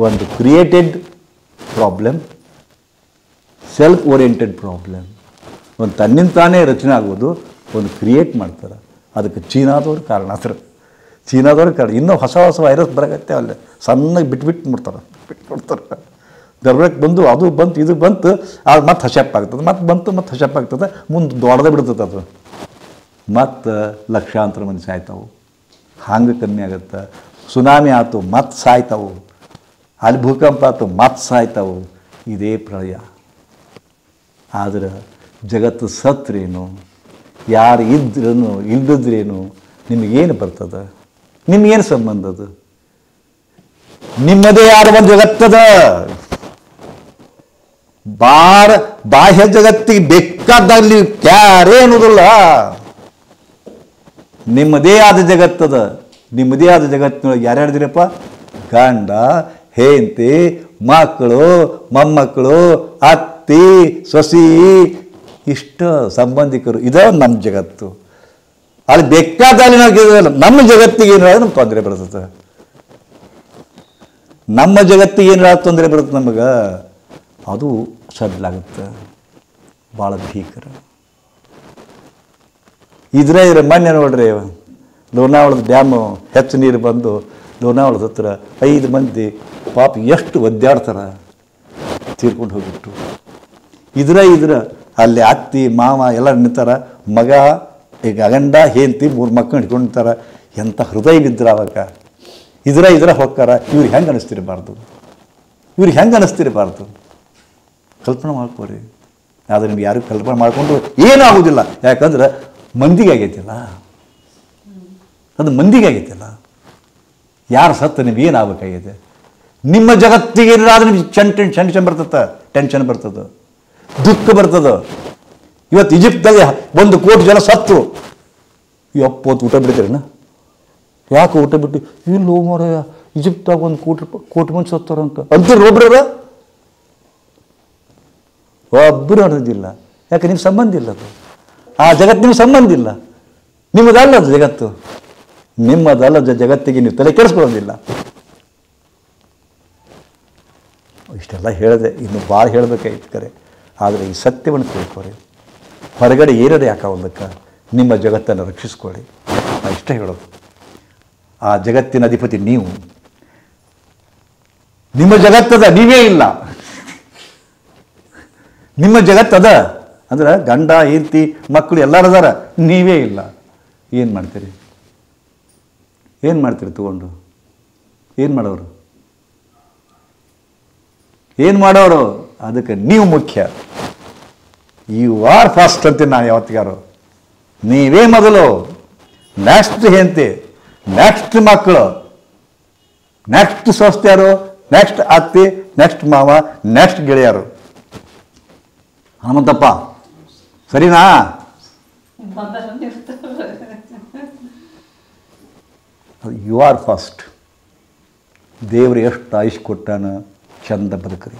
ಒಂದು created problem, self oriented problem. ಒಂದು ತನ್ನಿಂದ ತಾನೇ ರಚನೆ ಆಗೋದು, ಒಂದು ಕ್ರಿಯೇಟ್ ಮಾಡ್ತಾರೆ. ಅದಕ್ಕೆ ಚೀನಾದವ್ರ ಕಾರಣ. ಚೀನಾದವ್ರ ಕಾರಣ. ಇನ್ನೂ ಹೊಸ ಹೊಸ ವೈರಸ್ ಬರಕತ್ತೆ. ಅಲ್ಲೇ ಸಣ್ಣಗೆ ಬಿಟ್ಬಿಡ್ತಾರೆ. ಗರ್ಭಕ್ಕೆ ಬಂದು ಅದು ಬಂತು, ಇದು ಬಂತು, ಅದು ಮತ್ತೆ ಹಸೆಪ್ಪಾಗ್ತದೆ, ಮತ್ತೆ ಬಂತು, ಮತ್ತೆ ಹಸೆಪ್ಪಾಗ್ತದೆ, ಮುಂದೆ ದೊಡ್ಡದೇ ಬಿಡ್ತದೆ ಅದು. ಮತ್ತು ಲಕ್ಷಾಂತರ ಮಂದಿ ಸಾಯ್ತಾವು. ಹಂಗೆ ಕಮ್ಮಿ ಆಗುತ್ತೆ. ಸುನಾಮಿ ಆಯ್ತು, ಮತ್ತೆ ಸಾಯ್ತಾವು. ಅಲ್ಲಿ ಭೂಕಂಪ ಆಯ್ತು, ಮತ್ತೆ ಸಾಯ್ತಾವು. ಇದೇ ಪ್ರಳಯ. ಆದರೆ ಜಗತ್ತು ಸತ್ರೇನು, ಯಾರು ಇದ್ರೂ ಇಲ್ಲದಿದ್ರೇನು, ನಿಮಗೇನು ಬರ್ತದೆ? ನಿಮಗೇನು ಸಂಬಂಧ? ಅದು ನಿಮ್ಮದೇ ಆದ ಒಂದು ಜಗತ್ತದ. ಬಾಹ್ಯ ಜಗತ್ತಿಗೆ ಬೇಕಾದಲ್ಲಿ ಕ್ಯಾರೇ ಅನ್ನೋದಿಲ್ಲ. ನಿಮ್ಮದೇ ಆದ ಜಗತ್ತದ. ನಿಮ್ಮದೇ ಆದ ಜಗತ್ತಿನೊಳಗೆ ಯಾರ್ಯಾರಿದ್ದೀರಪ್ಪ? ಗಂಡ, ಹೆಂಡತಿ, ಮಕ್ಕಳು, ಮೊಮ್ಮಕ್ಕಳು, ಅತ್ತಿ, ಸೊಸಿ, ಇಷ್ಟ ಸಂಬಂಧಿಕರು. ಇದೇ ನಮ್ಮ ಜಗತ್ತು. ಅಲ್ಲಿ ಬೇಕಾದಲ್ಲಿ ನಾವು ನಮ್ಮ ಜಗತ್ತಿಗೆ ಏನು ನಮ್ಗೆ ತೊಂದರೆ ಬರ್ತದೆ. ನಮ್ಮ ಜಗತ್ತಿಗೆ ಏನು ತೊಂದರೆ ಬರುತ್ತೆ ನಮಗೆ, ಅದು ಸಡ್ಲಾಗುತ್ತೆ. ಭಾಳ ಭೀಕರ. ಇದ್ರ ಮೊನ್ನೆ ನೋಡ್ರಿ ಲೋನಾವಳದ ಡ್ಯಾಮು ಹೆಚ್ಚು ನೀರು ಬಂದು ಲೋನಾವಳದ ಹತ್ರ 5 ಮಂದಿ ಪಾಪ ಎಷ್ಟು ಒದ್ದಾಡ್ತಾರೆ, ತೀರ್ಕೊಂಡು ಹೋಗ್ಬಿಟ್ಟು. ಇದ್ರ ಅಲ್ಲಿ ಅತ್ತಿ ಮಾವ ಎಲ್ಲ ನಿಂತಾರ, ಮಗ ಈಗ ಗಂಡ ಹೆಂಡತಿ 3 ಮಕ್ಕಳು ಹಿಡ್ಕೊಂಡು ನಿಂತಾರ. ಎಂಥ ಹೃದಯ ಬಿದ್ದರೆ ಅವಾಗ ಇದ್ರ ಹೋಗ್ತಾರ. ಇವ್ರಿಗೆ ಹೆಂಗೆ ಅನಿಸ್ತಿರಬಾರ್ದು, ಇವ್ರಿಗೆ ಹೆಂಗೆ ಅನಿಸ್ತಿರಬಾರ್ದು, ಕಲ್ಪನೆ ಮಾಡ್ಕೋರಿ. ಆದರೆ ನಿಮ್ಗೆ ಯಾರು ಕಲ್ಪನೆ ಮಾಡಿಕೊಂಡ್ರು ಏನೂ ಆಗೋದಿಲ್ಲ. ಯಾಕಂದ್ರೆ ಮಂದಿಗೆ ಆಗೈತಿಲ್ಲ, ಅದು ಮಂದಿಗೆ ಆಗೈತಿಲ್ಲ. ಯಾರು ಸತ್ತು ನಿಮ್ಗೆ ಏನಾಗಬೇಕಾಗಿದೆ? ನಿಮ್ಮ ಜಗತ್ತಿಗೆ ಇರಾದ್ರೆ ನಿಮ್ಗೆ ಟೆನ್ಷನ್ ಬರ್ತದೆ, ಟೆನ್ಷನ್ ಬರ್ತದೆ, ದುಃಖ ಬರ್ತದೆ. ಇವತ್ತು ಈಜಿಪ್ಟ್ದಾಗ 1 ಕೋಟಿ ಜನ ಸತ್ತು. ಹೊತ್ತು ಊಟ ಬಿಡ್ತೀರೇನ? ಯಾಕೆ ಊಟ ಬಿಟ್ಟು ಇಲ್ಲಿ ಹೋಗೋರ ಈಜಿಪ್ಟ್ದಾಗ 1 ಕೋಟಿ ಮಂದಿ ಸತ್ತಾರಂತ ಅಂತೀರಿ ಒಬ್ರ? ಒಬ್ಬರು ಅನ್ನೋದಿಲ್ಲ. ಯಾಕೆ ನಿಮ್ಗೆ ಸಂಬಂಧ ಇಲ್ಲ, ಅದು ಆ ಜಗತ್ತು ನಿಮ್ಗೆ ಸಂಬಂಧ ಇಲ್ಲ. ನಿಮ್ಮದಲ್ಲ ಅದು ಜಗತ್ತು, ನಿಮ್ಮದಲ್ಲ ಜಗತ್ತಿಗೆ ನೀವು ತಲೆ ಕೆಡಿಸ್ಕೊಳ್ಳೋದಿಲ್ಲ. ಇಷ್ಟೆಲ್ಲ ಹೇಳಿದೆ, ಇನ್ನು ಭಾಳ ಹೇಳಬೇಕಾಗಿತ್ತು ಕರೆ. ಆದರೆ ಈ ಸತ್ಯವನ್ನು ತಿಳ್ಕೊರಿ. ಹೊರಗಡೆ ಏನಾರು ಯಾಕಾಗೋದಕ್ಕೆ ನಿಮ್ಮ ಜಗತ್ತನ್ನು ರಕ್ಷಿಸ್ಕೊಳ್ಳಿ. ನಾನು ಇಷ್ಟ ಹೇಳೋದು, ಆ ಜಗತ್ತಿನ ಅಧಿಪತಿ ನೀವು. ನಿಮ್ಮ ಜಗತ್ತದ, ನೀವೇ ಇಲ್ಲ. ನಿಮ್ಮ ಜಗತ್ತದ ಅಂದ್ರೆ ಗಂಡ ಹೆಂಡತಿ ಮಕ್ಕಳು ಎಲ್ಲರೂ ಅದಾರ, ನೀವೇ ಇಲ್ಲ. ಏನು ಮಾಡ್ತೀರಿ? ಏನು ಮಾಡ್ತೀರಿ ತಗೊಂಡು? ಏನು ಮಾಡೋರು? ಅದಕ್ಕೆ ನೀವು ಮುಖ್ಯ. ಯು ಆರ್ ಫಸ್ಟ್ ಅಂತೀನಿ ನಾನು ಯಾವತ್ತಿಗಾರು. ನೀವೇ ಮೊದಲು, ನೆಕ್ಸ್ಟ್ ಹೆಂಡತಿ, ನೆಕ್ಸ್ಟ್ ಮಕ್ಕಳು, ನೆಕ್ಸ್ಟ್ ಸ್ವಸ್ಥರು, ನೆಕ್ಸ್ಟ್ ಅತ್ತಿ, ನೆಕ್ಸ್ಟ್ ಮಾವ, ನೆಕ್ಸ್ಟ್ ಗೆಳೆಯರು. ಹನುಮಂತಪ್ಪ ಸರಿನಾ? You are first. ದೇವರು ಎಷ್ಟು ಆಯುಷ್ ಕೊಟ್ಟಾನ, ಚಂದ ಬದುಕ್ರಿ.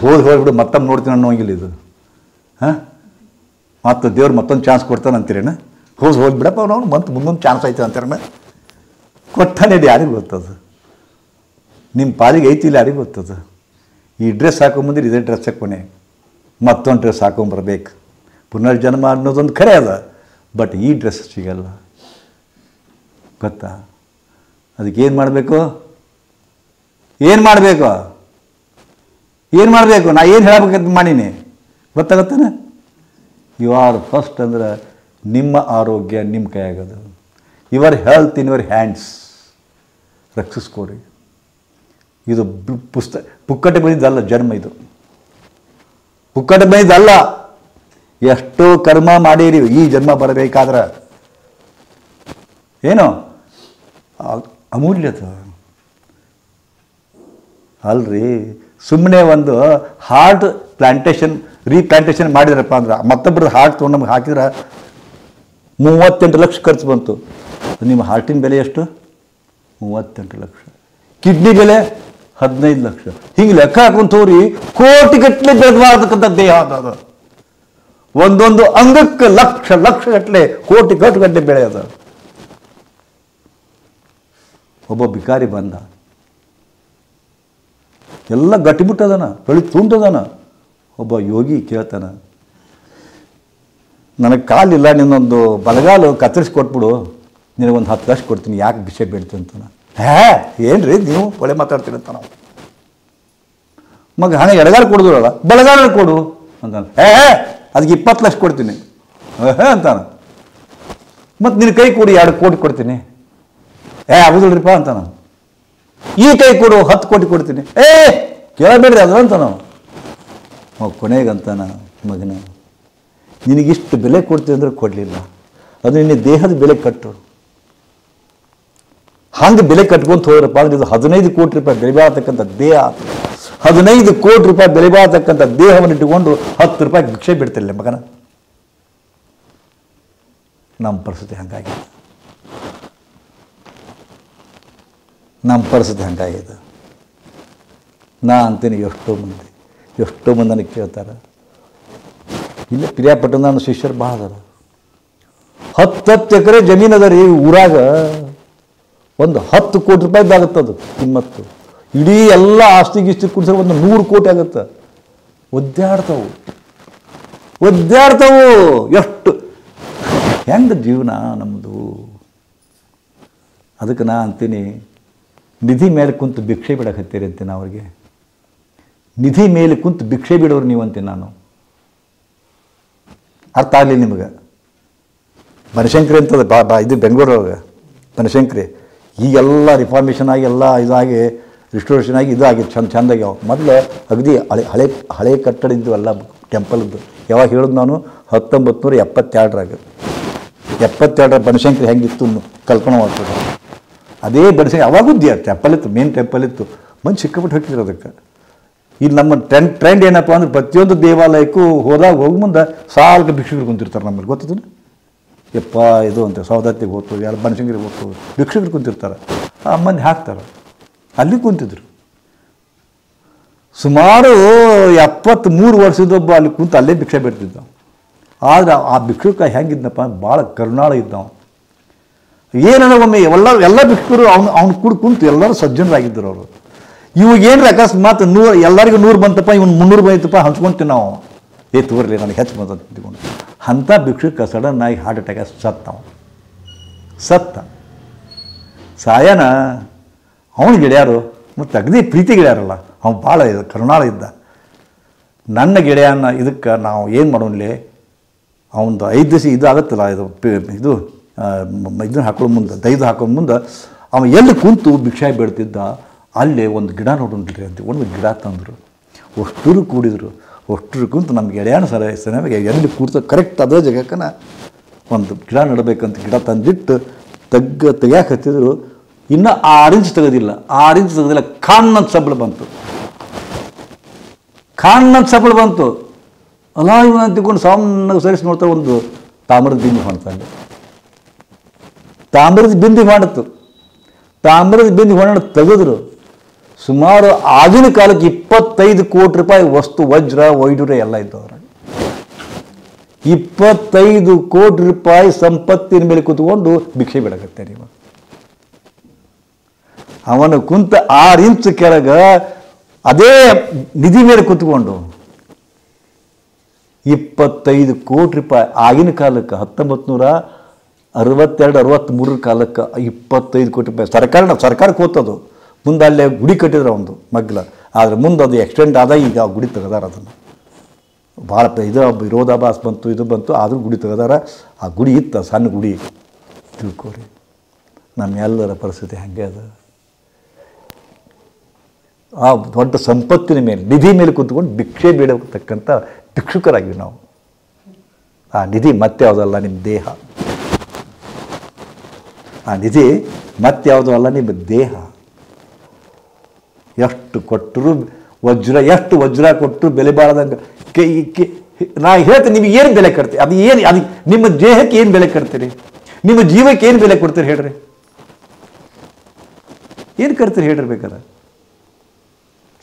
ಹೋಗ್ಬಿಡು ಮತ್ತೊಮ್ಮೆ ನೋಡ್ತೀನಿ ಅನ್ನೋಂಗಿಲ್ಲ ಇದು. ಹಾಂ, ಮತ್ತು ದೇವ್ರು ಮತ್ತೊಂದು ಚಾನ್ಸ್ ಕೊಡ್ತಾನೆ ಅಂತೀರೇನ? ಹೋಗ್ಬಿಡಪ್ಪ ಅವನು ಮತ್ತೆ ಮುಂದೊಂದು ಚಾನ್ಸ್ ಐತೆ ಅಂತಾರಣ್ಣ. ಕೊಟ್ಟಾನೆ ಯಾರಿಗೆ ಗೊತ್ತದು? ನಿಮ್ಮ ಪಾಲಿಗೆ ಐತಿಲ್ಲ ಯಾರಿಗೆ ಗೊತ್ತದು? ಈ ಡ್ರೆಸ್ ಹಾಕೊಂಬಂದ್ರೆ ಇದೇ ಡ್ರೆಸ್ ಹಾಕೊನೆ, ಮತ್ತೊಂದು ಡ್ರೆಸ್ ಹಾಕೊಂಬರ್ಬೇಕು. ಪುನರ್ಜನ್ಮ ಅನ್ನೋದೊಂದು ಖರೆ ಅದ, ಬಟ್ ಈ ಡ್ರೆಸ್ ಸಿಗಲ್ಲ. ಗೊತ್ತಾ? ಅದಕ್ಕೇನು ಮಾಡಬೇಕು? ನಾ ಏನು ಹೇಳಬೇಕಂತ ಮಾಡೀನಿ ಗೊತ್ತಾಗತ್ತೇನೆ? ಯು ಆರ್ ಫಸ್ಟ್ ಅಂದ್ರೆ ನಿಮ್ಮ ಆರೋಗ್ಯ ನಿಮ್ಮ ಕೈಯಾಗದು. Your health in your hands. ರಕ್ಷಿಸ್ಕೊಡಿ. ಇದು ಪುಕ್ಕಟೆ ಬಂದಿದ್ದಲ್ಲ ಜನ್ಮ, ಇದು ಪುಕ್ಕಟೆ ಬಂದಿದ್ದಲ್ಲ. ಎಷ್ಟೋ ಕರ್ಮ ಮಾಡೀರಿ ಈ ಜನ್ಮ ಬರಬೇಕಾದ್ರೆ. ಏನು ಅಮೂಲ್ಯತ ಅಲ್ರಿ. ಸುಮ್ಮನೆ ಒಂದು ಹಾರ್ಟ್ ರೀಪ್ಲಾಂಟೇಷನ್ ಮಾಡಿದ್ರಪ್ಪ ಅಂದ್ರೆ, ಮತ್ತೊಬ್ಬರದ್ದು ಹಾರ್ಟ್ ತೊಗೊಂಡು ನಮ್ಗೆ ಹಾಕಿದ್ರೆ 38 ಲಕ್ಷ ಖರ್ಚು ಬಂತು. ನಿಮ್ಮ ಹಾರ್ಟಿನ ಬೆಲೆ ಎಷ್ಟು? 38 ಲಕ್ಷ. ಕಿಡ್ನಿ ಬೆಲೆ 15 ಲಕ್ಷ. ಹಿಂಗೆ ಲೆಕ್ಕ ಹಾಕೊಂತವ್ರಿ, ಕೋಟಿಗಟ್ಟಲೆ ಬೆಳೆದತಕ್ಕಂಥ ದೇಹ ಅದು. ಒಂದೊಂದು ಅಂಗಕ್ಕೆ ಲಕ್ಷ ಗಟ್ಟಲೆ, ಕೋಟಿಗಟ್ಟಲೆ ಬೆಳೆ ಅದ. ಒಬ್ಬ ಬಿಕಾರಿ ಬಂದ, ಎಲ್ಲ ಗಟ್ಟಿಬಿಟ್ಟದನ, ಬೆಳಿ ತುಂಟದನ. ಒಬ್ಬ ಯೋಗಿ ಕೇಳ್ತಾನ, ನನಗೆ ಕಾಲಿಲ್ಲ, ನಿನ್ನೊಂದು ಬಲಗಾಲು ಕತ್ತರಿಸಿ ಕೊಟ್ಬಿಡು, ನಿನಗೊಂದು 10 ಲಕ್ಷ ಕೊಡ್ತೀನಿ, ಯಾಕೆ ಭಿಕ್ಷೆ ಬೇಡ್ತೀನಿ ಅಂತಾನ. ಏನ್ರಿ ನೀವು ಒಳ್ಳೆ ಮಾತಾಡ್ತೀರಿ ಅಂತ ನಾವು. ಮಗ ಹಣೆ ಎಡಗಾಲು ಕೊಡೋದಿಲ್ಲ, ಬಲಗಾಲ ಕೊಡು ಅಂತಾನೆ. ಅದಕ್ಕೆ 20 ಲಕ್ಷ ಕೊಡ್ತೀನಿ ಅಂತಾನ. ಮತ್ತು ನಿನ್ನ ಕೈ ಕೊಡಿ 2 ಕೋಟಿ ಕೊಡ್ತೀನಿ. ಆಗೋದಿಲ್ರಿಪ್ಪ ಅಂತ ನಾವು. ಈ ಕೈ ಕೊಡು 10 ಕೋಟಿ ಕೊಡ್ತೀನಿ. ಕೇಳಬೇಡ್ರಿ ಅದು ಅಂತ ನಾವು. ಕೊನೆಗಂತಾನ, ಮಗನ ನಿನಗಿಷ್ಟು ಬೆಲೆ ಕೊಡ್ತೀವಿ ಅಂದ್ರೆ ಕೊಡಲಿಲ್ಲ, ಅದು ನಿನ್ನ ದೇಹದ ಬೆಲೆ ಕಟ್ಟು. ಹಂಗೆ ಬೆಲೆ ಕಟ್ಕೊಂತ ಹೋದ್ರಪ್ಪ ಅಂದ್ರೆ ಇದು 15 ಕೋಟಿ ರೂಪಾಯಿ ಬೆಲೆ ಬಾಳತಕ್ಕಂಥ ದೇಹ. 15 ಕೋಟಿ ರೂಪಾಯಿ ಬೆಲೆ ಬಾಳತಕ್ಕಂಥ ದೇಹವನ್ನು ಇಟ್ಟುಕೊಂಡು 10 ರೂಪಾಯಿ ಭಿಕ್ಷೆ ಬಿಡ್ತಿರಲಿಲ್ಲ ಮಗನ. ನಮ್ಮ ಪರಿಸ್ಥಿತಿ ಹಂಗಾಗಿದೆ. ನಾ ಅಂತೀನಿ, ಎಷ್ಟೋ ಮಂದಿ ನನಗೆ ಕೇಳ್ತಾರೆ. ಇಲ್ಲೇ ಪಿರಿಯಾಪಟ್ಟಣ ನನ್ನ ಶಿಷ್ಯರು ಭಾಳ ಅದಾರ. 10 ಎಕರೆ ಜಮೀನು ಅದ ರೀ ಊರಾಗ. ಒಂದು 10 ಕೋಟಿ ರೂಪಾಯಿದಾಗುತ್ತದು ಕಿಮ್ಮತ್ತು. ಇಡೀ ಎಲ್ಲ ಆಸ್ತಿ ಗೀಸ್ತಿ ಕುಡಿಸಿದ್ರೆ ಒಂದು 100 ಕೋಟಿ ಆಗುತ್ತೆ. ಒದ್ದಾಡ್ತಾವು. ಒದ್ದಾಡ್ತಾವು. ಎಷ್ಟು ಹೆಂಗೆ ಜೀವನ ನಮ್ಮದು. ಅದಕ್ಕೆ ನಾ ಅಂತೀನಿ, ನಿಧಿ ಮೇಲೆ ಕುಂತು ಭಿಕ್ಷೆ ಬಿಡಕತ್ತೀರಿ ಅಂತೀನಿ ಅವ್ರಿಗೆ. ನಿಧಿ ಮೇಲೆ ಕುಂತು ಭಿಕ್ಷೆ ಬಿಡೋರು ನೀವು ಅಂತೀನಿ ನಾನು. ಅರ್ಥ ಆಗಲಿ ನಿಮಗೆ. ಬನಶಂಕರಿ ಅಂತದ ಇದು ಬೆಂಗಳೂರೊಳಗೆ ಬನಶಂಕರಿ ಈಗೆಲ್ಲ ರಿಫಾರ್ಮೇಷನ್ ಆಗಿ ಎಲ್ಲ ಇದಾಗಿ ರಿಸ್ಟೋರೇಷನ್ ಆಗಿ ಇದಾಗಿ ಚೆಂದಾಗ್ಯಾವ. ಮೊದಲು ಅಗದಿ ಹಳೆ ಕಟ್ಟಡ ಇದ್ದು ಎಲ್ಲ ಟೆಂಪಲ್ದು. ಯಾವಾಗ ಹೇಳೋದು ನಾನು 1972 72 ಬನಶಂಕರಿ ಹೆಂಗಿತ್ತು ಕಲ್ಪನೆ ಮಾಡ್ತದೆ. ಅದೇ ಬನಶಂಕರಿ ಅವಾಗುದ್ದಿ ಟೆಂಪಲ್ ಇತ್ತು, ಮೇನ್ ಟೆಂಪಲ್ ಇತ್ತು. ಮಂದಿ ಸಿಕ್ಕಾಪಟ್ಟು ಹಾಕಿದ್ರು ಅದಕ್ಕೆ. ಇಲ್ಲಿ ನಮ್ಮ ಟ್ರೆಂಡ್ ಏನಪ್ಪ ಅಂದ್ರೆ ಪ್ರತಿಯೊಂದು ದೇವಾಲಯಕ್ಕೂ ಹೋಗಿ ಮುಂದೆ ಸಾಲ್ಗೆ ಭಿಕ್ಷುಕರು ಕುಂತಿರ್ತಾರೆ. ನಮ್ಮಲ್ಲಿ ಗೊತ್ತಿದ್ದು ಯಪ್ಪ ಇದು ಅಂತ ಸೌದತ್ತಿಗೆ ಹೋಗ್ತು, ಯಾರು ಬನಶಂಕರಿಗೆ ಹೋಗ್ತು, ಭಿಕ್ಷುಕರು ಕುಂತಿರ್ತಾರೆ. ಆ ಮಂದಿ ಹಾಕ್ತಾರೆ. ಅಲ್ಲಿ ಕುಂತಿದ್ರು. ಸುಮಾರು 73 ವರ್ಷದೊಬ್ಬ ಅಲ್ಲಿ ಕುಂತು ಅಲ್ಲೇ ಭಿಕ್ಷೆ ಬಿಡ್ತಿದ್ದ. ಆದರೆ ಆ ಭಿಕ್ಷುಕ ಹೆಂಗಿದ್ನಪ್ಪ, ಭಾಳ ಕರುಣಾಳ ಇದ್ದವ. ಏನಂದ್ರೆ ಒಮ್ಮೆ ಎಲ್ಲ ಭಿಕ್ಷುಕರು ಅವ್ನು ಕುಂತು ಎಲ್ಲರೂ ಸಜ್ಜನರಾಗಿದ್ದರು ಅವರು. ಇವಾಗೇನ್ರಿ ಅಕಸ್ಮಾತ್ ಎಲ್ಲರಿಗೂ 100 ಬಂತಪ್ಪ, ಇವನು 300 ಬಂತಪ್ಪ, ಹಂಚ್ಕೊಂತೀವಿ ನಾವು. ತೋರ್ಲಿ ನನಗೆ ಹೆಚ್ಚು ಬಂತ ತಿಳ್ಕೊಂಡು. ಅಂಥ ಭಿಕ್ಷುಕ ಸಡನ್ ಆಗಿ ಹಾರ್ಟ್ ಅಟ್ಯಾಕ್ ಸತ್ತ. ಸಾಯನ ಅವನು ಗೆಳೆಯರು ಮತ್ತು ಅಗದಿ ಪ್ರೀತಿ ಗೆಳೆಯರಲ್ಲ, ಅವನು ಭಾಳ ಕರುಣಾಳ ಇದ್ದ. ನನ್ನ ಗೆಳೆಯನ ಇದಕ್ಕೆ ನಾವು ಏನು ಮಾಡೋನ್ಲಿ, ಅವನದು 5 ದಿವಸ ಇದು ಆಗುತ್ತಲ್ಲ, ಇದು ಇದನ್ನು ಹಾಕೊಳ್ಳೋ ಮುಂದೆ ದೈದು ಹಾಕೊಳ್ಳೋ ಮುಂದೆ ಅವನು ಎಲ್ಲಿ ಕುಂತು ಭಿಕ್ಷೆ ಬೇಡ್ತಿದ್ದ ಅಲ್ಲೇ ಒಂದು ಗಿಡ ನೋಡೋಣ್ರಿ ಅಂತ ಒಂದು ಗಿಡ ತಂದರು. ಅಷ್ಟರು ಕೂಡಿದ್ರು. ಅಷ್ಟರು ಕುಂತು ನಮ್ಮ ಗೆಳೆಯನ ಸರಿಯಾಗಿ ಎಲ್ಲಿ ಕೂಡ್ತ ಕರೆಕ್ಟ್ ಅದೇ ಜಾಗಕ್ಕನ ಒಂದು ಗಿಡ ನೆಡಬೇಕಂತ ಗಿಡ ತಂದಿಟ್ಟು ತೆಗಿಯಾಕೆ ಹತ್ತಿದ್ರು. ಇನ್ನೂ 6 ಇಂಚ್ ತೆಗೆದಿಲ್ಲ. 6 ಇಂಚ್ ತೆಗೆದಿಲ್ಲ, ಖಾನ್ನಂತ ಸಬ್ಬಳು ಬಂತು. ಅಲ್ಲ ಇವನು ಅಂತಿಕೊಂಡು ಸಾಮಾನ್ಯ ಸರಿಸಿ ನೋಡ್ತಾರೆ, ಒಂದು ತಾಮ್ರದ ಬಿಂದಿ ಮಾಡ್ತಾನೆ. ತಾಮ್ರದ ಬಿಂದಿ ಮಾಡಿತು. ತಾಮ್ರದ ಬಿಂದಿ ಹೊಣ ತೆಗೆದ್ರು. ಸುಮಾರು ಆಗಿನ ಕಾಲಕ್ಕೆ 25 ಕೋಟಿ ರೂಪಾಯಿ ವಸ್ತು, ವಜ್ರ ವೈಡೂರ್ಯ ಎಲ್ಲ ಇದ್ದವ್ರ. 25 ಕೋಟಿ ರೂಪಾಯಿ ಸಂಪತ್ತಿನ ಮೇಲೆ ಕೂತ್ಕೊಂಡು ಭಿಕ್ಷೆ ಬಿಡಕತ್ತೆ ನೀವು. ಅವನು ಕುಂತ 6 ಇಂಚ್ ಕೆಳಗೆ ಅದೇ ನಿಧಿ ಮೇಲೆ ಕೂತ್ಕೊಂಡು 25 ಕೋಟಿ ರೂಪಾಯಿ ಆಗಿನ ಕಾಲಕ್ಕೆ 1962-63 ಕಾಲಕ್ಕೆ 25 ಕೋಟಿ ರೂಪಾಯಿ ಸರ್ಕಾರಕ್ಕೆ ಹೋಗ್ತದು. ಮುಂದೆ ಅಲ್ಲೇ ಗುಡಿ ಕಟ್ಟಿದ್ರೆ ಒಂದು ಮಗ್ಲ. ಆದರೆ ಮುಂದೆ ಅದು ಎಕ್ಸ್ಟೆಂಡ್ ಆದ. ಈಗ ಆ ಗುಡಿ ತೆಗೆದಾರ. ಅದನ್ನು ಭಾಳ ಇದು ವಿರೋಧಾಭಾಸ ಬಂತು, ಇದು ಬಂತು, ಆದರೂ ಗುಡಿ ತೆಗೆದಾರ. ಆ ಗುಡಿ ಇತ್ತು, ಸಣ್ಣ ಗುಡಿ. ತಿಳ್ಕೊರಿ ನಮ್ಮೆಲ್ಲರ ಪರಿಸ್ಥಿತಿ ಹಾಗೆ ಅದು. ಆ ದೊಡ್ಡ ಸಂಪತ್ತಿನ ಮೇಲೆ, ನಿಧಿ ಮೇಲೆ ಕೂತ್ಕೊಂಡು ಭಿಕ್ಷೆ ಬೇಡತಕ್ಕಂಥ ಭಿಕ್ಷುಕರಾಗಿವಿ ನಾವು. ಆ ನಿಧಿ ಮತ್ತೆ ಯಾವುದಲ್ಲ, ನಿಮ್ಮ ದೇಹ. ಆ ನಿಧಿ ಮತ್ತೆ ಯಾವುದೂ ಅಲ್ಲ, ನಿಮ್ಮ ದೇಹ. ಎಷ್ಟು ಕೊಟ್ಟರು ಎಷ್ಟು ವಜ್ರ ಕೊಟ್ಟರು ಬೆಲೆ ಬಾಳದಂಗೆ ನಾ ಹೇಳ್ತೀನಿ. ನೀವು ಏನು ಬೆಲೆ ಕಟ್ತೀರಿ? ಅದು ನಿಮ್ಮ ದೇಹಕ್ಕೆ ಏನು ಬೆಲೆ ಕಟ್ತೀರಿ? ನಿಮ್ಮ ಜೀವಕ್ಕೆ ಏನು ಬೆಲೆ ಕೊಡ್ತೀರಿ ಹೇಳ್ರಿ? ಏನು ಕಟ್ತೀರಿ ಹೇಳ್ರಿ? ಬೇಕಾದ್ರೆ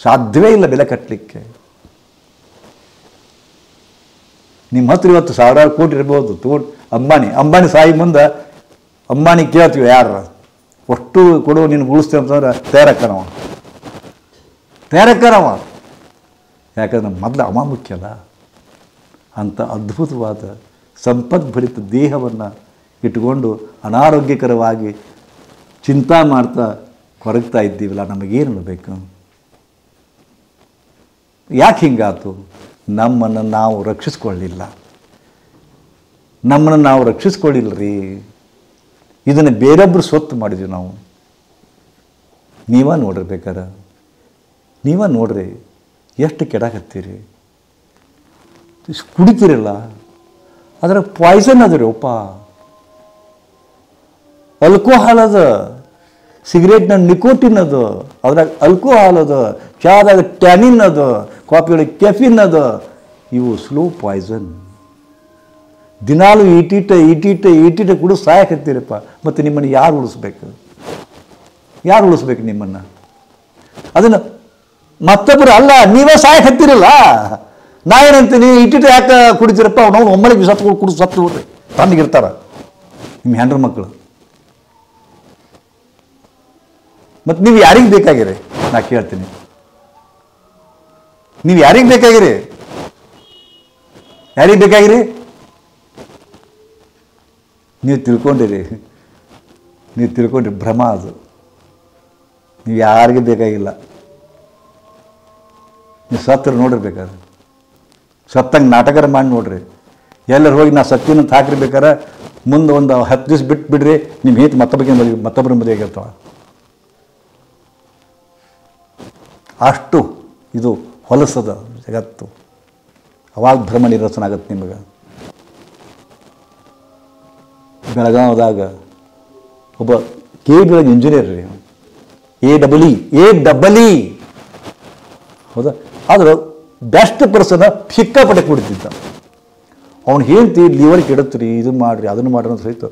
ಸಾಧ್ಯವೇ ಇಲ್ಲ ಬೆಲೆ ಕಟ್ಟಲಿಕ್ಕೆ. ನಿಮ್ಮ ಹತ್ರ ಇವತ್ತು 1000 ಕೋಟಿ ಇರ್ಬೋದು. ಅಂಬಾನಿ ಸಾಯಿ ಮುಂದೆ ಅಂಬಾನಿ ಕೇಳ್ತೀವಿ, ಯಾರ ಅಷ್ಟು ಕೊಡು ನೀನು ಉಳಿಸ್ತೇವೆ ಅಂತಂದ್ರೆ ತಯಾರಕ್ಕನವ. ಯಾಕಂದ್ರೆ ಮೊದಲು ಅವ ಮುಖ್ಯ ಅಲ್ಲ. ಅಂಥ ಅದ್ಭುತವಾದ ಸಂಪದ್ಭರಿತ ದೇಹವನ್ನು ಇಟ್ಕೊಂಡು ಅನಾರೋಗ್ಯಕರವಾಗಿ ಚಿಂತಾ ಮಾಡ್ತಾ ಕೊರಗ್ತಾ ಇದ್ದೀವಲ್ಲ, ನಮಗೇನು ಬೇಕು? ಯಾಕೆ ಹಿಂಗಾತು? ನಮ್ಮನ್ನು ನಾವು ರಕ್ಷಿಸ್ಕೊಳ್ಳಿಲ್ಲ. ರೀ. ಇದನ್ನು ಬೇರೊಬ್ಬರು ಸ್ವತ್ತು ಮಾಡಿದ್ವಿ ನಾವು. ನೀವೇ ನೋಡ್ರಿ, ಬೇಕಾರೆ ನೀವೇ ನೋಡ್ರಿ ಎಷ್ಟು ಕೆಡಾಕತ್ತೀರಿ. ಕುಡಿತೀರಲ್ಲ, ಅದರ ಪಾಯ್ಸನ್ ಅದ ರೀ. ಒಪ್ಪ ಆಲ್ಕೋಹಾಲ್ ಅದ, ಸಿಗರೇಟ್ನ ನಿಕೋಟಿನ್ ಅದು, ಅದ್ರಾಗ ಆಲ್ಕೋಹಾಲ್ ಅದ, ಚಾದಾಗ ಟ್ಯಾನಿನ್ ಅದ, ಕಾಫಿಯೊಳಗೆ ಕೆಫಿನ್ ಅದ. ಇವು ಸ್ಲೋ ಪಾಯ್ಸನ್. ದಿನಾಲು ಈಟೀಟ ಕೂಡ ಸಾಯಕತ್ತೀರಪ್ಪ. ಮತ್ತು ನಿಮ್ಮನ್ನು ಯಾರು ಉಳಿಸ್ಬೇಕು? ನಿಮ್ಮನ್ನು? ಅದನ್ನು ಮತ್ತೊಬ್ಬರು ಅಲ್ಲ, ನೀವೇ ಸಾಯಕತ್ತೀರಲ್ಲ. ನಾ ಏನಂತೀನಿ, ಈಟೀಟ ಯಾಕೆ ಕುಡಿತೀರಪ್ಪ? ನಾವು ಒಮ್ಮಳಿಗೆ ಸತ್ತು ಬಿಡ್ರಿ, ತಣ್ಣಗಿರ್ತಾರ ನಿಮ್ಮ ಹೆಂಡ್ರ ಮಕ್ಕಳು. ಮತ್ತು ನೀವು ಯಾರಿಗೆ ಬೇಕಾಗಿರಿ? ನಾ ಕೇಳ್ತೀನಿ, ನೀವು ಯಾರಿಗೆ ಬೇಕಾಗಿರಿ? ಯಾರಿಗೆ ಬೇಕಾಗಿರಿ? ನೀವು ತಿಳ್ಕೊಂಡಿರಿ ಭ್ರಮ ಅದು. ನೀವು ಯಾರಿಗೆ ಬೇಕಾಗಿಲ್ಲ. ನೀವು ಸತ್ರ ನೋಡಿರ್ಬೇಕಾದ್ರೆ ಸತ್ತಂಗೆ ನಾಟಕರ ಮಾಡಿ ನೋಡ್ರಿ. ಎಲ್ಲರೂ ಹೋಗಿ ನಾ ಸತ್ತಿನ ಅಂತ ಹಾಕಿರ್ಬೇಕಾರೆ ಮುಂದೆ ಒಂದು 10 ದಿವಸ ಬಿಟ್ಟು ಬಿಡ್ರಿ, ನಿಮ್ಮ ಹೇತಿ ಮತ್ತೊಬ್ಬರ ಮದುವೆ ಆಗಿರ್ತಾವ. ಅಷ್ಟು ಇದು ಹೊಲಸದ ಜಗತ್ತು. ಅವಾಗ ಭ್ರಮ ನಿರಸನ ಆಗತ್ತೆ ನಿಮಗೆ. ಬೆಳಗಾವದಾಗ ಒಬ್ಬ KBI ಇಂಜಿನಿಯರ್ ರೀ, AEE ಹೌದಾ, ಆದ್ರೆ ಬೆಸ್ಟ್ ಪರ್ಸನ್ ಸಿಕ್ಕಾಪಟ್ಟೆ ಕುಡಿತಿದ್ದ. ಅವ್ನು ಹೇಳ್ತಿ ಲಿವರ್ ಕೆಡುತ್ತೀರಿ, ಇದನ್ನು ಮಾಡಿರಿ ಅದನ್ನು ಮಾಡ್ರಿ ಅಂತ ಸಹಿತ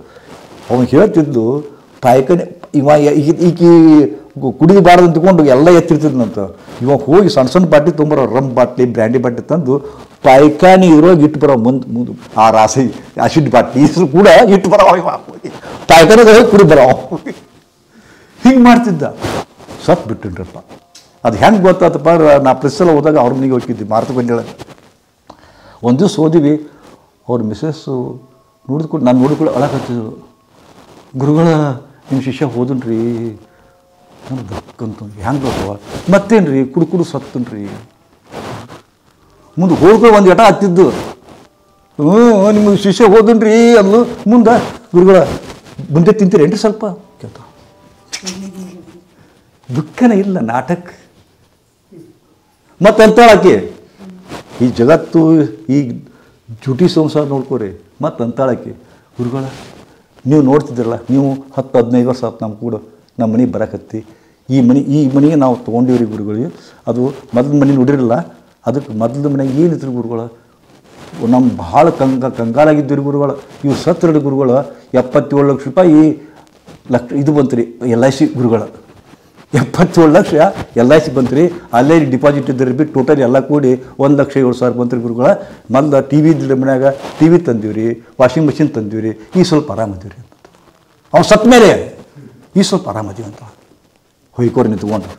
ಅವ್ನು ಹೇಳ್ತಿದ್ದು ಪಾಯ್ಕನೆ. ಈಕಿ ಕುಡಿಬಾರ್ದು ಅಂದ್ಕೊಂಡು ಎಲ್ಲ ಎತ್ತಿರ್ತಿದ್ನಂತ. ಇವಾಗ ಹೋಗಿ ಸಣ್ಣ ಸಣ್ಣ ಬಾಟ್ಲಿ ತೊಂಬರೋ, ರಮ್ ಬಾಟ್ಲಿ ಬ್ರ್ಯಾಂಡಿ ಬಾಟ್ಲಿ ತಂದು ಪಾಯ್ಕಾನಿ ಇರೋಗಿ ಇಟ್ಟು ಬರೋ ಮುಂದೆ ಆ ರಾಸಿ ಆಸಿಡ್ ಬಾಟ್ಲಿ ಇದ್ರು ಕೂಡ ಇಟ್ಟು ಬರೋ, ಪಾಯ್ಕಾನಿಗೆ ಹೋಗಿ ಕುಡಿ ಬರೋ, ಹಿಂಗೆ ಮಾಡ್ತಿದ್ದ. ಸತ್ತು ಬಿಟ್ಟಿನ್ರಪ್ಪ. ಅದು ಹೆಂಗೆ ಗೊತ್ತಾತಪ್ಪ, ನಾ ಪ್ರೆಸ್ಸೆಲ್ಲ ಹೋದಾಗ ಅವ್ರ ಮನೆಗೆ ಹೋಗಿದ್ವಿ ಮಾರ್ತಕೊಂಡೇಳ. ಒಂದು ದಿವಸ ಓದಿವಿ, ಅವ್ರ ಮಿಸ್ಸಸ್ಸು ನೋಡಿದ್ಕೊಂಡು ನಾನು ನೋಡಿಕೊಂಡು ಅಳಕತ್ತಿದ್ರು. ಗುರುಗಳ ನಿಮ್ಮ ಶಿಷ್ಯ ಹೋದನ್ರಿ ನಾನು ದಕ್ಕಂತ. ಹೆಂಗೆ ಗೊತ್ತವ? ಮತ್ತೇನು ರೀ ಕುಡು ಸತ್ತನ್ರಿ. ಮುಂದೆ ಹೋಗ್ಕೊಂಡು ಒಂದು ಎಟ ಹತ್ತಿದ್ದು. ನಿಮಗೆ ಶಿಷ್ಯ ಹೋದನ್ರಿ ಅಂದು. ಮುಂದೆ ಗುರುಗಳ ಮುಂದೆ ತಿಂತೀರೇನ್ರಿ ಸ್ವಲ್ಪ ಕೇಳ್ತ. ದುಃಖನೇ ಇಲ್ಲ, ನಾಟಕ. ಮತ್ತಂತಾಳಕ್ಕೆ ಈ ಜಗತ್ತು ಈ ಜುಟಿ ಸಂಸಾರ ನೋಡ್ಕೋರಿ. ಮತ್ತಂತಾಳಕ್ಕೆ ಗುರುಗಳ ನೀವು ನೋಡ್ತಿದ್ರಲ್ಲ, ನೀವು 10-15 ವರ್ಷ ಆಯ್ತು ನಮ್ಮ ಕೂಡ ನಮ್ಮ ಮನೆಗೆ ಬರಕತ್ತಿ. ಈ ಮನೆಗೆ ನಾವು ತೊಗೊಂಡಿವ್ರಿ ಗುರುಗಳಿಗೆ. ಅದು ಮೊದಲು ಮನೆ ನೋಡಿರಲ್ಲ, ಅದಕ್ಕೆ ಮೊದಲು ಮನೆಗೆ ಏನಿದ್ರು ಗುರುಗಳ, ನಮ್ಮ ಭಾಳ ಕಂಗಾಲಾಗಿದ್ದೀರಿ ಗುರುಗಳ. ಇವು ಸತ್ತರಡು ಗುರುಗಳ 77 ಲಕ್ಷ ರೂಪಾಯಿ ಇದು ಬಂತು ರೀ LIC ಗುರುಗಳ. 77 ಲಕ್ಷ LIC ಬಂತು ರೀ. ಅಲ್ಲೇ ಡಿಪಾಸಿಟ್ ಇದ್ದರೆ ಬಿಟ್ಟು ಟೋಟಲ್ ಎಲ್ಲ ಕೂಡಿ 1,07,000 ಬಂತು ರೀ ಗುರುಗಳ. ಮೊದಲು TV ಇದ್ದಿಲ್ಲ ಮನ್ಯಾಗ, TV ತಂದೀವ್ರಿ, ವಾಷಿಂಗ್ ಮಿಷಿನ್ ತಂದೀವ್ರಿ. ಈ ಸ್ವಲ್ಪ ಆರಾಮದೀವ್ರಿ ಅಂತ. ಅವ್ನು ಸತ್ತ ಮೇಲೆ ಈ ಸ್ವಲ್ಪ ಆರಾಮದೀವಿ ಅಂತ ಹೊಯ್ಕೋರಿ ನಿಂತ್ಕೊಂಡ್ರು.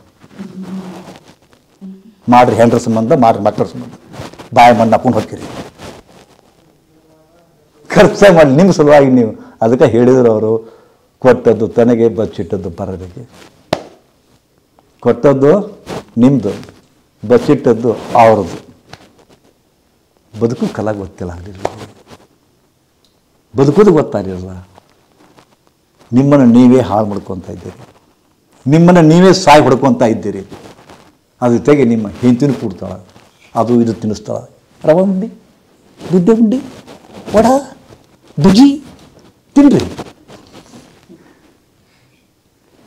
ಮಾಡ್ರಿ ಹೆಂಡ್ರ ಸಂಬಂಧ, ಮಾಡ್ರಿ ಮಕ್ಕಳ ಸಂಬಂಧ, ಬಾಯಿ ಮಣ್ಣು ಹಾಕೊಂಡು ಹೋಗ್ತೀರಿ. ಖರ್ಚ ಮಾಡಿ ನಿಮ್ಮ ಸಲುವಾಗಿ ನೀವು. ಅದಕ್ಕೆ ಹೇಳಿದ್ರು ಅವರು, ಕೊಟ್ಟದ್ದು ತನಗೆ ಬಚ್ಚಿಟ್ಟದ್ದು ಪರರಿಗೆ. ಕೊಟ್ಟದ್ದು ನಿಮ್ಮದು, ಬಚ್ಚಿಟ್ಟದ್ದು ಅವ್ರದ್ದು. ಬದುಕು ಕಲ ಗೊತ್ತಿಲ್ಲ ಆಗಲಿಲ್ಲ, ಬದುಕೋದು ಗೊತ್ತಾಗಿರಲ್ಲ. ನಿಮ್ಮನ್ನು ನೀವೇ ಹಾಳು ಮಾಡ್ಕೊತಾ ಇದ್ದೀರಿ, ನಿಮ್ಮನ್ನು ನೀವೇ ಸಾಯಿ ಹೊಡ್ಕೊತಾ ಇದ್ದೀರಿ. ಅದ್ರ ಜೊತೆಗೆ ನಿಮ್ಮ ಹೆಂಡತಿನೂ ಕೂಡ್ತಾಳೆ, ಅದು ಇದು ತಿನ್ನಿಸ್ತಾಳೆ. ರವೆ ಉಂಡಿ, ದುಡ್ಡೆ ಉಂಡಿ, ವಡ, ಬುಜಿ ತಿನ್ರಿ.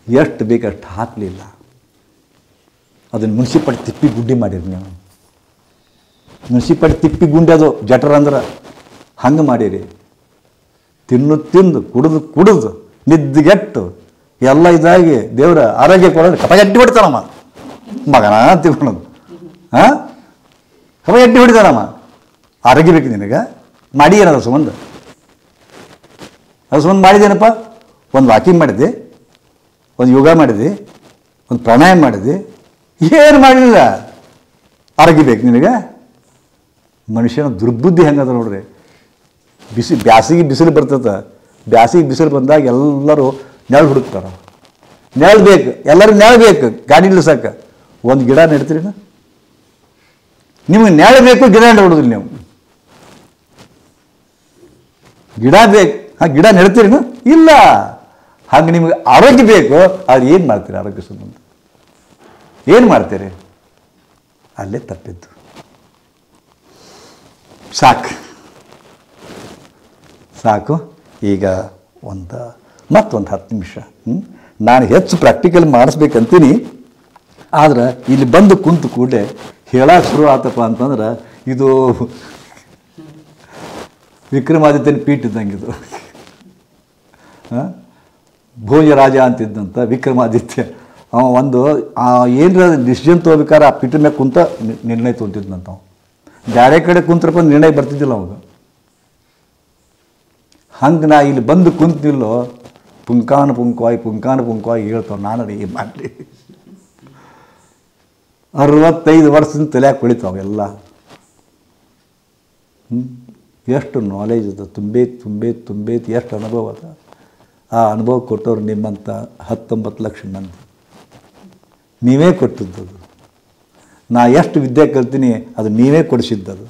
ಎಷ್ಟು ಬೇಕಷ್ಟು ಹಾಕಲಿಲ್ಲ. ಅದನ್ನು ಮುನ್ಸಿಪಾಲ್ಟಿ ತಿಪ್ಪಿ ಗುಂಡಿ ಮಾಡಿರಿ ನೀವು. ಮುನ್ಸಿಪಾಲ್ಟಿ ತಿಪ್ಪಿ ಗುಂಡಿ ಅದು ಜಠರ ಅಂದ್ರೆ ಹಂಗೆ ಮಾಡಿರಿ. ತಿಂದು ಕುಡಿದು ನಿದ್ದೆಗೆಟ್ಟು ಎಲ್ಲ ಇದಾಗಿ ದೇವರ ಆರೋಗ್ಯ ಕೊಡೋದು ಕಪಗಟ್ಟಿ ಹೊಡಿತಾನಮ್ಮ ಮಗನ ತಿಳ್ಕೊಳೋದು. ಕಪಗಟ್ಟಿ ಹೊಡಿತಾನಮ್ಮ. ಆರೋಗ್ಯ ಬೇಕು ನಿನಗೆ, ಮಾಡಿ ಏನದ ಸಂಬಂಧ? ಅದು ಸಂಬಂಧ ಮಾಡಿದೇನಪ್ಪ? ಒಂದು ವಾಕಿಂಗ್ ಮಾಡಿದ್ದೆ, ಒಂದು ಯೋಗ ಮಾಡಿದ್ದೆ, ಒಂದು ಪ್ರಾಣಾಯಾಮ ಮಾಡಿದ್ದೆ, ಏನು ಮಾಡಲಿಲ್ಲ. ಆರೋಗ್ಯ ಬೇಕು ನಿನಗೆ? ಮನುಷ್ಯನ ದುರ್ಬುದ್ಧಿ ಹೆಂಗದ ನೋಡ್ರಿ. ಬ್ಯಾಸಿಗೆ ಬಿಸಿಲು ಬರ್ತದೆ. ಬ್ಯಾಸಿಗೆ ಬಿಸಿಲು ಬಂದಾಗ ಎಲ್ಲರೂ ನೆರಳು ಹುಡುಕ್ತಾರೆ. ನೆರಳು ಬೇಕು, ಎಲ್ಲರೂ ನೆರಳು ಬೇಕು ಗಾಡಿ ನಿಲ್ಸಕ್ಕೆ. ಒಂದು ಗಿಡ ನೆಡ್ತೀರಿ, ನಿಮಗೆ ನೆರಳು ಬೇಕು, ಗಿಡ ನೆಡೋದಿಲ್ಲ ನೀವು. ಗಿಡ ಬೇಕು, ಗಿಡ ನೆಡ್ತೀರಿ ಇಲ್ಲ. ಹಾಗೆ ನಿಮಗೆ ಆರೋಗ್ಯ ಬೇಕು, ಅದು ಏನು ಮಾಡ್ತೀರಿ? ಆರೋಗ್ಯ ಸಂಬಂಧ ಏನು ಮಾಡ್ತೀರಿ? ಅಲ್ಲೇ ತಪ್ಪಿದ್ದು. ಸಾಕು. ಈಗ ಮತ್ತೊಂದು 10 ನಿಮಿಷ ನಾನು ಹೆಚ್ಚು ಪ್ರಾಕ್ಟಿಕಲ್ ಮಾಡಿಸ್ಬೇಕಂತೀನಿ. ಆದ್ರೆ ಇಲ್ಲಿ ಬಂದು ಕುಂತು ಕೂಡಲೇ ಹೇಳಕ್ಕೆ ಶುರು ಆತಪ್ಪ ಅಂತಂದ್ರೆ ಇದು ವಿಕ್ರಮಾದಿತ್ಯನ ಪೀಠ ಇದ್ದಂಗೆ. ಇದು ಭೋಜರಾಜ ಅಂತಿದ್ದಂಥ ವಿಕ್ರಮಾದಿತ್ಯ ಅವ ಒಂದು ಏನರ ಡಿಸಿಷನ್ ತೊಗೋಬೇಕಾದ್ರೆ ಆ ಪೀಠ ಮೇಲೆ ಕುಂತ ನಿರ್ಣಯ ತೊಗೊಂತಿದ್ನಂತ. ಬೇರೆ ಕಡೆ ಕುಂತ್ರಪ್ಪ ನಿರ್ಣಯ ಬರ್ತಿದ್ದಿಲ್ಲ ಅವಾಗ. ಹಂಗೆ ನಾ ಇಲ್ಲಿ ಬಂದು ಕುಂತಿಲ್ಲೋ ಪುಂಕಾನು ಹೇಳ್ತಾವೆ. ನಾನು ಏನು ಮಾಡಲಿ? 65 ವರ್ಷದಿಂದ ತಲೆಯಾಗಿ ಕುಳಿತಾವೆಲ್ಲ. ಎಷ್ಟು ನಾಲೆಜ್ ಅದ, ತುಂಬೈತಿ ಎಷ್ಟು ಅನುಭವ ಅದ. ಆ ಅನುಭವ ಕೊಟ್ಟವ್ರು ನಿಮ್ಮಂಥ 19 ಲಕ್ಷ ಮಂದಿ. ನೀವೇ ಕೊಟ್ಟಿದ್ದದು. ನಾ ಎಷ್ಟು ವಿದ್ಯೆ ಕಲ್ತೀನಿ ಅದು ನೀವೇ ಕೊಡಿಸಿದ್ದದು.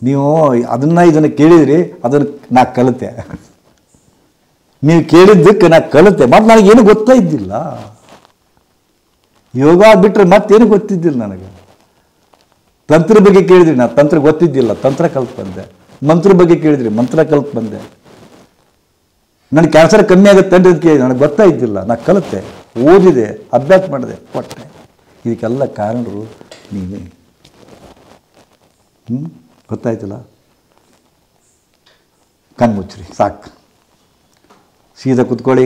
ನೀವು ಇದನ್ನು ಕೇಳಿದ್ರಿ, ಅದನ್ನು ನಾ ಕಲಿತೆ. ನೀವು ಕೇಳಿದ್ದಕ್ಕೆ ನಾ ಕಲಿತೆ. ಮತ್ತು ನನಗೇನು ಗೊತ್ತಾ ಇದ್ದಿಲ್ಲ. ಯೋಗ ಬಿಟ್ಟರೆ ಮತ್ತೇನು ಗೊತ್ತಿದ್ದಿಲ್ಲ ನನಗೆ. ತಂತ್ರ ಬಗ್ಗೆ ಕೇಳಿದ್ರಿ, ನಾ ತಂತ್ರ ಗೊತ್ತಿದ್ದಿಲ್ಲ, ತಂತ್ರ ಕಲ್ತು ಬಂದೆ. ಮಂತ್ರ ಬಗ್ಗೆ ಕೇಳಿದ್ರಿ, ಮಂತ್ರ ಕಲ್ತು ಬಂದೆ. ನನಗೆ ಕ್ಯಾನ್ಸರ್ ಕಮ್ಮಿ ಆಗುತ್ತೆ ಅಂತ ಕೇಳಿ ನನಗೆ ಗೊತ್ತಾ ಇದ್ದಿಲ್ಲ, ನಾ ಕಲಿತೆ, ಓದಿದೆ, ಅಭ್ಯಾಸ ಮಾಡಿದೆ, ಕೊಟ್ಟೆ. ಇದಕ್ಕೆಲ್ಲ ಕಾರಣರು ನೀವೇ. ಗೊತ್ತಾಯ್ತಲ್ಲ? ಕಣ್ಮುಚ್ಚ್ರಿ ಸಾಕು, ಸೀದಾ ಕೂತ್ಕೊಳ್ಳಿ.